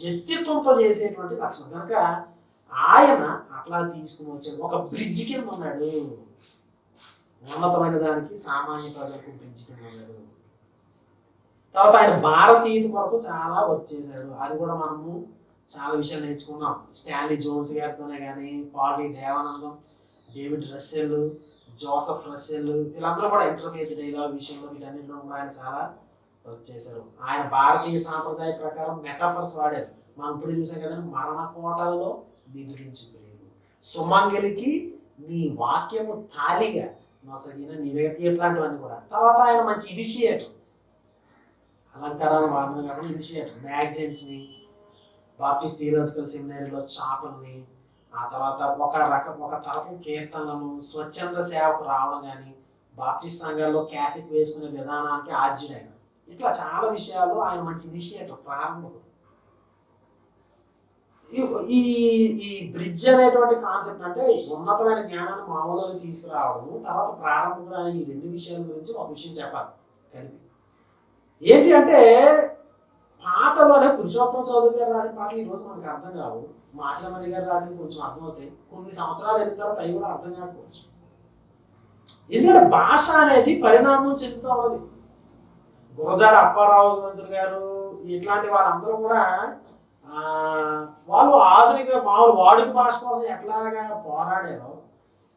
వ్యక్తిత్వంతో చేసేటువంటి లక్షణం. కనుక ఆయన అట్లా తీసుకుని వచ్చాడు, ఒక బ్రిడ్జ్ కింద ఉన్నాడు. ఉన్నతమైన దానికి సామాన్య ప్రజలకు బ్రిడ్జ్ కింద ఉన్నాడు. తర్వాత ఆయన భారతీయత కొరకు చాలా వచ్చేసాడు. అది కూడా మనము చాలా విషయాలు నేర్చుకున్నాం. స్టాన్లీ జోన్స్ గారితోనే కానీ, Paul Devanandam, David Russell, Joseph Russell, వీళ్ళందరూ కూడా ఇంటర్ఫేత్ డైలాగ్ విషయంలో వీటన్నింటిలో కూడా ఆయన చాలా వచ్చేసారు. ఆయన భారతీయ సాంప్రదాయ ప్రకారం మెటాఫర్స్ వాడారు. మనం ఇప్పుడు చూసాం కదండి, మరణ కోటలలో నిద్రించిపోయాడు, సుమంగలికి నీ వాక్యము తాలిగా నొసగిన నీవే, ఇట్లాంటివన్నీ కూడా. తర్వాత ఆయన మంచి ఇనిషియేటర్, అలంకారాన్ని వాడడం కాకుండా ఇనిషియేటర్, మ్యాగజైన్స్ని, బాప్టిస్ట్ థియలాజికల్ సెమినరీలో చాపల్ని, ఆ తర్వాత ఒక తరపు కీర్తనలను, స్వచ్ఛంద సేవకు రావడం కానీ, బాప్టిస్ట్ సంఘాల్లో క్యాసెట్ వేసుకునే విధానానికి ఆద్యుడైన, ఇట్లా చాలా విషయాలు ఆయన మంచి ఇనిషియేటర్, ప్రారంభం. ఈ ఈ బ్రిడ్జ్ అనేటువంటి కాన్సెప్ట్ అంటే ఉన్నతమైన జ్ఞానాన్ని మామూలుగా తీసుకురావడం, తర్వాత ప్రారంభంగా ఈ రెండు విషయాల గురించి ఒక విషయం చెప్పాలి కలిపి. ఏంటి అంటే, పాటలోనే పురుషోత్తం చౌదరి గారు రాసిన పాటలు ఈరోజు మనకు అర్థం కావు, మాచలమణి గారు రాసిన కొంచెం అర్థమవుతాయి, కొన్ని సంవత్సరాలు అయిన తర్వాత అవి కూడా అర్థం కాకపోవచ్చు. ఎందుకంటే భాష అనేది పరిణామం చెందుతూ ఉన్నది. గురజాడ అప్పారావు మంత్రి గారు ఇట్లాంటి వాళ్ళందరూ కూడా వాళ్ళు ఆధునిక మామూలు వాడుక భాష కోసం ఎట్లాగా పోరాడారో,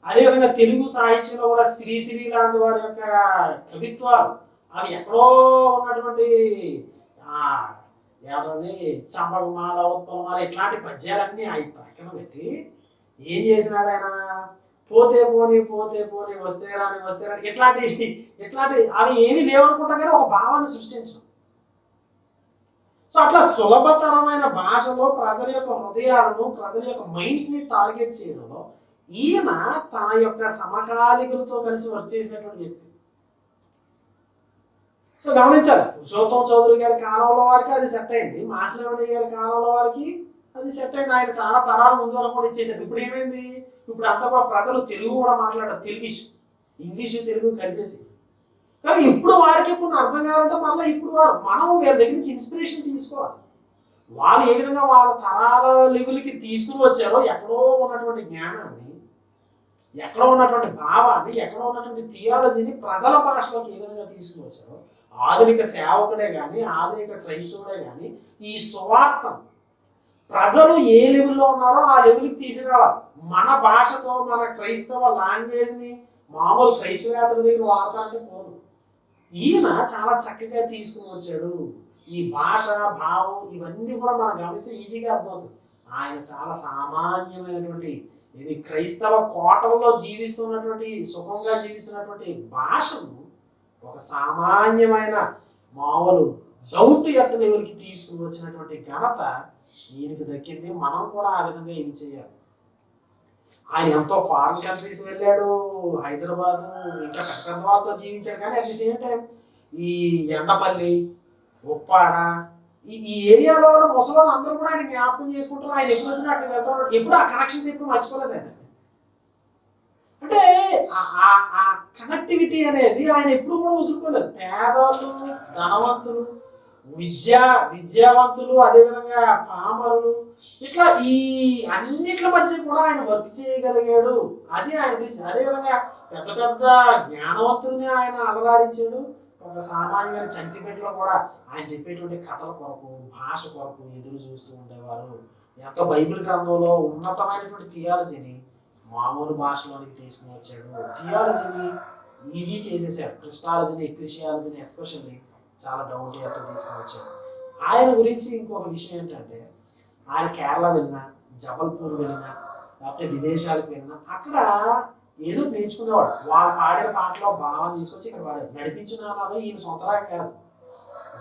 అదేవిధంగా తెలుగు సాహిత్యంలో కూడా శ్రీశ్రీ లాంటి వారి యొక్క కవిత్వాలు అవి ఎక్కడో ఉన్నటువంటి ఏమంటే చంపకమాల, ఉత్పలమాల ఇట్లాంటి పద్యాలన్నీ అవి ప్రక్కన పెట్టి ఏం చేసినాడు ఆయన, పోతే పోని పోతే పోని వస్తే రాని ఇట్లాంటి అవి ఏమీ లేవనుకుంటాం కానీ ఒక భావాన్ని సృష్టించడం. సో అట్లా సులభతరమైన భాషలో ప్రజల యొక్క హృదయాలను, ప్రజల యొక్క మైండ్స్ని టార్గెట్ చేయడంలో ఈయన తన యొక్క సమకాలికులతో కలిసి వర్క్ చేసినటువంటి వ్యక్తి. సో గమనించాలి, పురుషోత్తం చౌదరి గారి కాలంలో వారికి అది సెట్ అయింది, మాసిలమణి గారి కాలంలో వారికి అది సెట్ అయింది. ఆయన చాలా తరాల ముందు వరకు కూడా ఇచ్చేసారు. ఇప్పుడు ఏమైంది, ఇప్పుడు అంతా కూడా ప్రజలు తెలుగు కూడా మాట్లాడారు, ఇంగ్లీష్ తెలుగు కలిపేసి. కానీ ఇప్పుడు వారికి ఇప్పుడు అర్థం కావాలంటే మళ్ళీ ఇప్పుడు మనం వీళ్ళ దగ్గర నుంచి ఇన్స్పిరేషన్ తీసుకోవాలి. వాళ్ళు ఏ విధంగా వాళ్ళ తరాల లెవెల్కి తీసుకుని వచ్చారో, ఎక్కడో ఉన్నటువంటి జ్ఞానాన్ని, ఎక్కడో ఉన్నటువంటి భావాన్ని, ఎక్కడో ఉన్నటువంటి థియాలజీని ప్రజల భాషలోకి ఏ విధంగా తీసుకుని వచ్చారో, ఆధునిక సేవకుడే కానీ, ఆధునిక క్రైస్తవుడే కానీ ఈ సువార్తను ప్రజలు ఏ లెవెల్లో ఉన్నారో ఆ లెవెల్కి తీసుకురావాలి. మన భాషతో, మన క్రైస్తవ లాంగ్వేజ్ని మామూలు క్రైస్తవేతల దగ్గర వాడతారంటే పోదు. ఈయన చాలా చక్కగా తీసుకుని వచ్చాడు. ఈ భాష, భావం ఇవన్నీ కూడా మనం గమనిస్తే ఈజీగా అర్థమవుతుంది. ఆయన చాలా సామాన్యమైనటువంటి, ఇది క్రైస్తవ కోటల్లో జీవిస్తున్నటువంటి, సుఖంగా జీవిస్తున్నటువంటి భాషను ఒక సామాన్యమైన మామూలు డౌన్ టు ఎర్త్ లెవెల్కి తీసుకుని వచ్చినటువంటి ఘనత ఈయనకి దక్కింది. మనం కూడా ఆ విధంగా ఇది చేయాలి. ఆయన ఎంతో ఫారిన్ కంట్రీస్ వెళ్ళాడు, హైదరాబాద్ ఇంకా పెద్ద వాళ్ళతో జీవించాడు. కానీ అట్ ది సేమ్ టైం ఈ ఎండపల్లి, ఉప్పాడ ఈ ఏరియాలో ముసలి అందరూ కూడా ఆయన జ్ఞాపకం చేసుకుంటారు. ఆయన ఎప్పుడు వచ్చినా అక్కడికి వెళ్తూ ఉంటాడు. ఎప్పుడు ఆ కనెక్షన్స్ ఎప్పుడు మర్చిపోలేదు ఆయన. అంటే ఆ కనెక్టివిటీ అనేది ఆయన ఎప్పుడు కూడా వదులుకోలేదు. పేదలు, ధనవంతులు, విద్యావంతులు, అదేవిధంగా పామరులు, ఇట్లా ఈ అన్నిట్ల మధ్య కూడా ఆయన వర్క్ చేయగలిగాడు. అది ఆయన గురించి. అదేవిధంగా పెద్ద పెద్ద జ్ఞానవంతుల్ని ఆయన అలరారించాడు. ఒక సామాన్యమైన చంటిపేటలో కూడా ఆయన చెప్పేటువంటి కథల కొరకు, భాష కొరకు ఎదురు చూస్తూ ఉండేవారు. ఎంతో బైబిల్ గ్రంథంలో ఉన్నతమైనటువంటి థియాలజీని మామూలు భాషలోనికి తీసుకుని వచ్చాడు. థియాలజీని ఈజీ చేసేసాడు. క్రిస్టాలజీని, ఎక్లిషియాలజీని ఎస్పెషల్లీ చాలా డౌన్ టు ఎర్త్ తీసుకుని వచ్చాడు. ఆయన గురించి ఇంకొక విషయం ఏంటంటే, ఆయన కేరళ వెళ్ళినా, జబల్పూర్ వెళ్ళినా, లేకపోతే విదేశాలకు వెళ్ళినా అక్కడ ఏదో నేర్చుకునేవాడు. వాళ్ళు పాడిన పాటలో భావం తీసుకొచ్చి ఇక్కడ వాడారు. నడిపించిన ఈయన సొంత రాగం కాదు.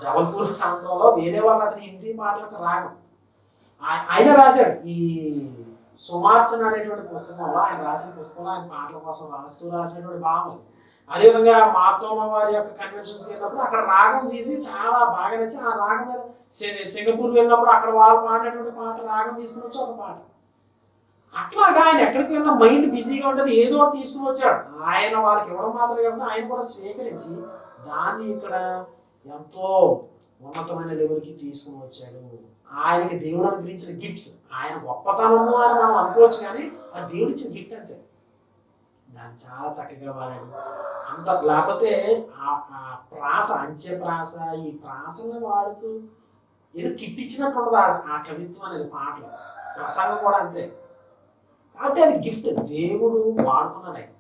జబల్పూర్ ప్రాంతంలో వేరే వాళ్ళు అసలు హిందీ పాట యొక్క రాగం ఆయన రాశాడు. ఈ సుమార్చన అనేటువంటి పుస్తకంలో, ఆయన రాసిన పుస్తకంలో ఆయన పాటల కోసం రాసినటువంటి భావం. అదేవిధంగా మార్తోమ వారి యొక్క కన్వెన్షన్స్కి వెళ్ళినప్పుడు అక్కడ రాగం తీసి చాలా బాగా నచ్చి ఆ రాగం మీద సింగపూర్ వెళ్ళినప్పుడు అక్కడ వాళ్ళు పాడినటువంటి పాట రాగం తీసుకుని వచ్చి ఒక పాట. అట్లాగా ఆయన ఎక్కడికి వెళ్ళినా మైండ్ బిజీగా ఉంటుంది, ఏదో ఒకటి తీసుకుని వచ్చాడు. ఆయన వాళ్ళకి ఇవ్వడం మాత్రమే కాకుండా ఆయన కూడా స్వీకరించి దాన్ని ఇక్కడ ఎంతో ఉన్నతమైన లెవెల్కి తీసుకుని వచ్చాడు. ఆయనకి దేవుడు అనుగ్రహించిన గిఫ్ట్స్, ఆయన గొప్పతనము అని మనం అనుకోవచ్చు, కానీ ఆ దేవుడు ఇచ్చిన గిఫ్ట్ అంతే. దాన్ని చాలా చక్కగా వాడాడు. అంత లేకపోతే ఆ ప్రాస, అంచె ప్రాస, ఈ ప్రాసను వాడుతూ ఏదో కిట్టిచ్చినట్టు ఉండదు ఆ కవిత్వం అనేది పాటలు. ప్రసంగం కూడా అంతే. కాబట్టి అది గిఫ్ట్, దేవుడు వాడుకున్నాడు ఆయన.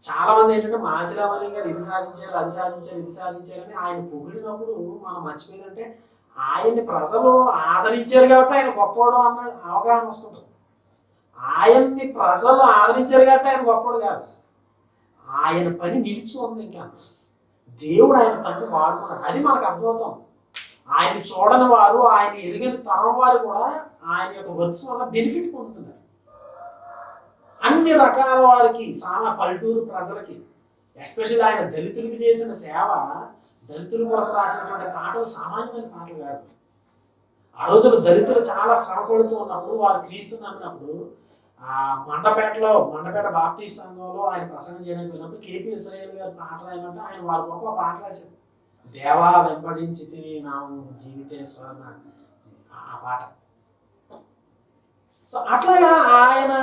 చాలా మంది ఏంటంటే మాసిరామణి గారు ఇది సాధించారు, అది సాధించారు, ఇది సాధించారని ఆయన పొగిడినప్పుడు మనం మర్చిపోయిందంటే ఆయన్ని ప్రజలు ఆదరించారు కాబట్టి ఆయన గొప్పవాడు అన్న అవగాహన వస్తుంటుంది. ఆయన్ని ప్రజలు ఆదరించారు కాబట్టి ఆయన గొప్పవాడు కాదు, ఆయన పని నిలిచి ఉంది. ఇంకా దేవుడు ఆయన పని వాడుకున్నాడు. అది మనకు అర్థమవుతాం. ఆయన చూడని వారు, ఆయన ఎరుగని తరం వారు కూడా ఆయన యొక్క వర్క్స్ వల్ల బెనిఫిట్ పొందుతున్నారు. అన్ని రకాల వారికి, పల్లెటూరు ప్రజలకి, ఎస్పెషల్లీ ఆయన దళితులకి చేసిన సేవ, దళితుల కొరకు రాసినటువంటి పాటలు సామాన్యమైన పాటలు కాదు. ఆ రోజుల్లో దళితులు చాలా శ్రమ పడుతూ ఉన్నప్పుడు, వారు క్రీస్తు నమ్మినప్పుడు మండపేట బాప్టిస్ట్ సంఘంలో ఆయన ప్రసంగం చేయడానికి వెళ్ళినప్పుడు కేపీ ఇస్రాయేల్ గారు పాట రాయమంటే ఆయన వారి గొప్ప పాట రాశారు. దేవా వెంబడించి తిని నా జీవితేశ్వరణ, ఆ పాట. సో అట్లాగా ఆయన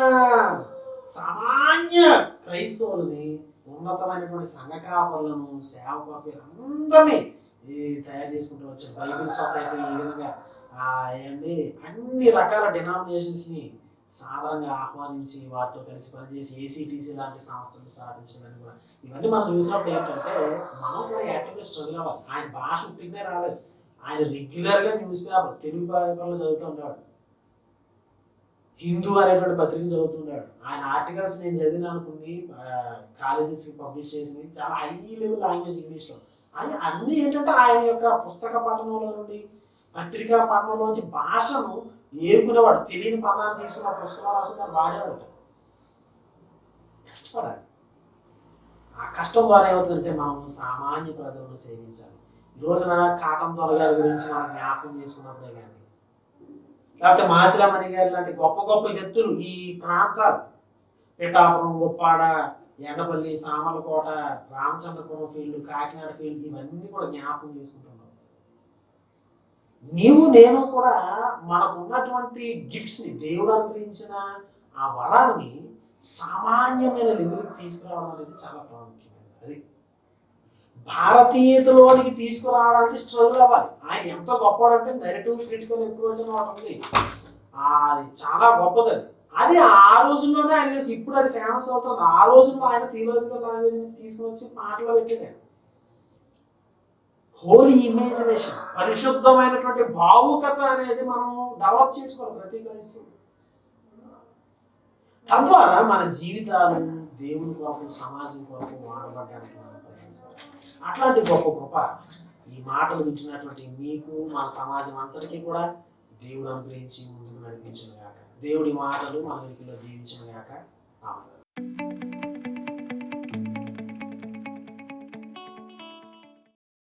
సామాన్య క్రైస్తవులని, ఉన్నతమైనటువంటి సంఘ కాపరులను, సేవకులు అందరినీ తయారు చేసుకుంటూ వచ్చారు. బైబిల్ సొసైటీ ఈ విధంగా అన్ని రకాల డినామినేషన్స్ని సాధారణంగా ఆహ్వానించి వారితో కలిసి పనిచేసి ఏసీటీసీ లాంటి సంస్థలు స్థాపించడం కూడా, ఇవన్నీ మనం చూసినప్పుడు ఏంటంటే మనం కూడా యాక్టివ్గా స్ట్రగుల్ అవ్వాలి. ఆయన భాష ఉట్టినే రాలేదు. ఆయన రెగ్యులర్గా న్యూస్ పేపర్, తెలుగు పేపర్లో చదువుతూ ఉండేవాడు. హిందూ అనేటువంటి పత్రిక చదువుతున్నాడు. ఆయన ఆర్టికల్స్ నేను చదివిన అనుకుని కాలేజెస్కి పబ్లిష్ చేసి చాలా హై లెవెల్ లాంగ్వేజ్ ఇంగ్లీష్లో. అన్నీ ఏంటంటే ఆయన యొక్క పుస్తక పఠనంలో నుండి, పత్రికా పఠనంలోంచి భాషను ఏరుకునేవాడు. తెలియని పదాన్ని తీసుకున్న పుస్తకం రాసుకుని దాన్ని వాడేవాడు. కష్టపడాలి. ఆ కష్టం ద్వారా ఏమవుతుందంటే మనం సామాన్య ప్రజలను సేవించాలి. ఈ రోజున కాటం దొర గారి గురించి మనం జ్ఞాపకం చేసుకున్నప్పుడే కానీ లేకపోతే మాసిలామణి గారి లాంటి గొప్ప గొప్ప వ్యక్తులు ఈ ప్రాంతాలు పిఠాపురం, ఉప్పాడ, ఎండపల్లి, సామర్లకోట, రామచంద్రపురం ఫీల్డ్, కాకినాడ ఫీల్డ్ ఇవన్నీ కూడా జ్ఞాపకం చేసుకుంటున్నాం. నీవు నేను కూడా మనకు ఉన్నటువంటి గిఫ్ట్స్ ని, దేవుడు అనుగ్రహించిన ఆ వరాన్ని సామాన్యమైన లెవెల్కి తీసుకురావడం అనేది చాలా ప్రాముఖ్యమైనది. అది భారతీయతలోనికి తీసుకురావడానికి స్ట్రగుల్ అవ్వాలి. ఆయన ఎంత గొప్పవాడంటే నెగటివ్ క్రిటికల్ అప్రోచ్ అని ఒకటి ఉంది. అది చాలా గొప్పది. అది ఆ రోజుల్లోనే ఆయన తెలిసి ఇప్పుడు అది ఫేమస్ అవుతుంది. ఆ రోజుల్లో ఆయన థియోలాజికల్ లాంగ్వేజ్ ని తీసుకుని వచ్చి పాటలో పెట్టినాడు. హోలీ ఇమేజినేషన్, పరిశుద్ధమైనటువంటి భావుకత అనేది మనం డెవలప్ చేసుకోవాలి ప్రతి క్రైస్తవుడు. తద్వారా మన జీవితాలు దేవుని కొరకు, సమాజం కొరకు వాడబడడానికి మనం ప్రయత్నించాలి. అట్లాంటి గొప్ప గొప్ప ఈ మాటలు వింటున్నటువంటి మీకు, మన సమాజం అంతటికీ కూడా దేవుడు అనుగ్రహించి ముందుకు నడిపించిన గాక. దేవుడి మాటలు మన వెనుకలో దీవించిన గాక. ఆమేన్.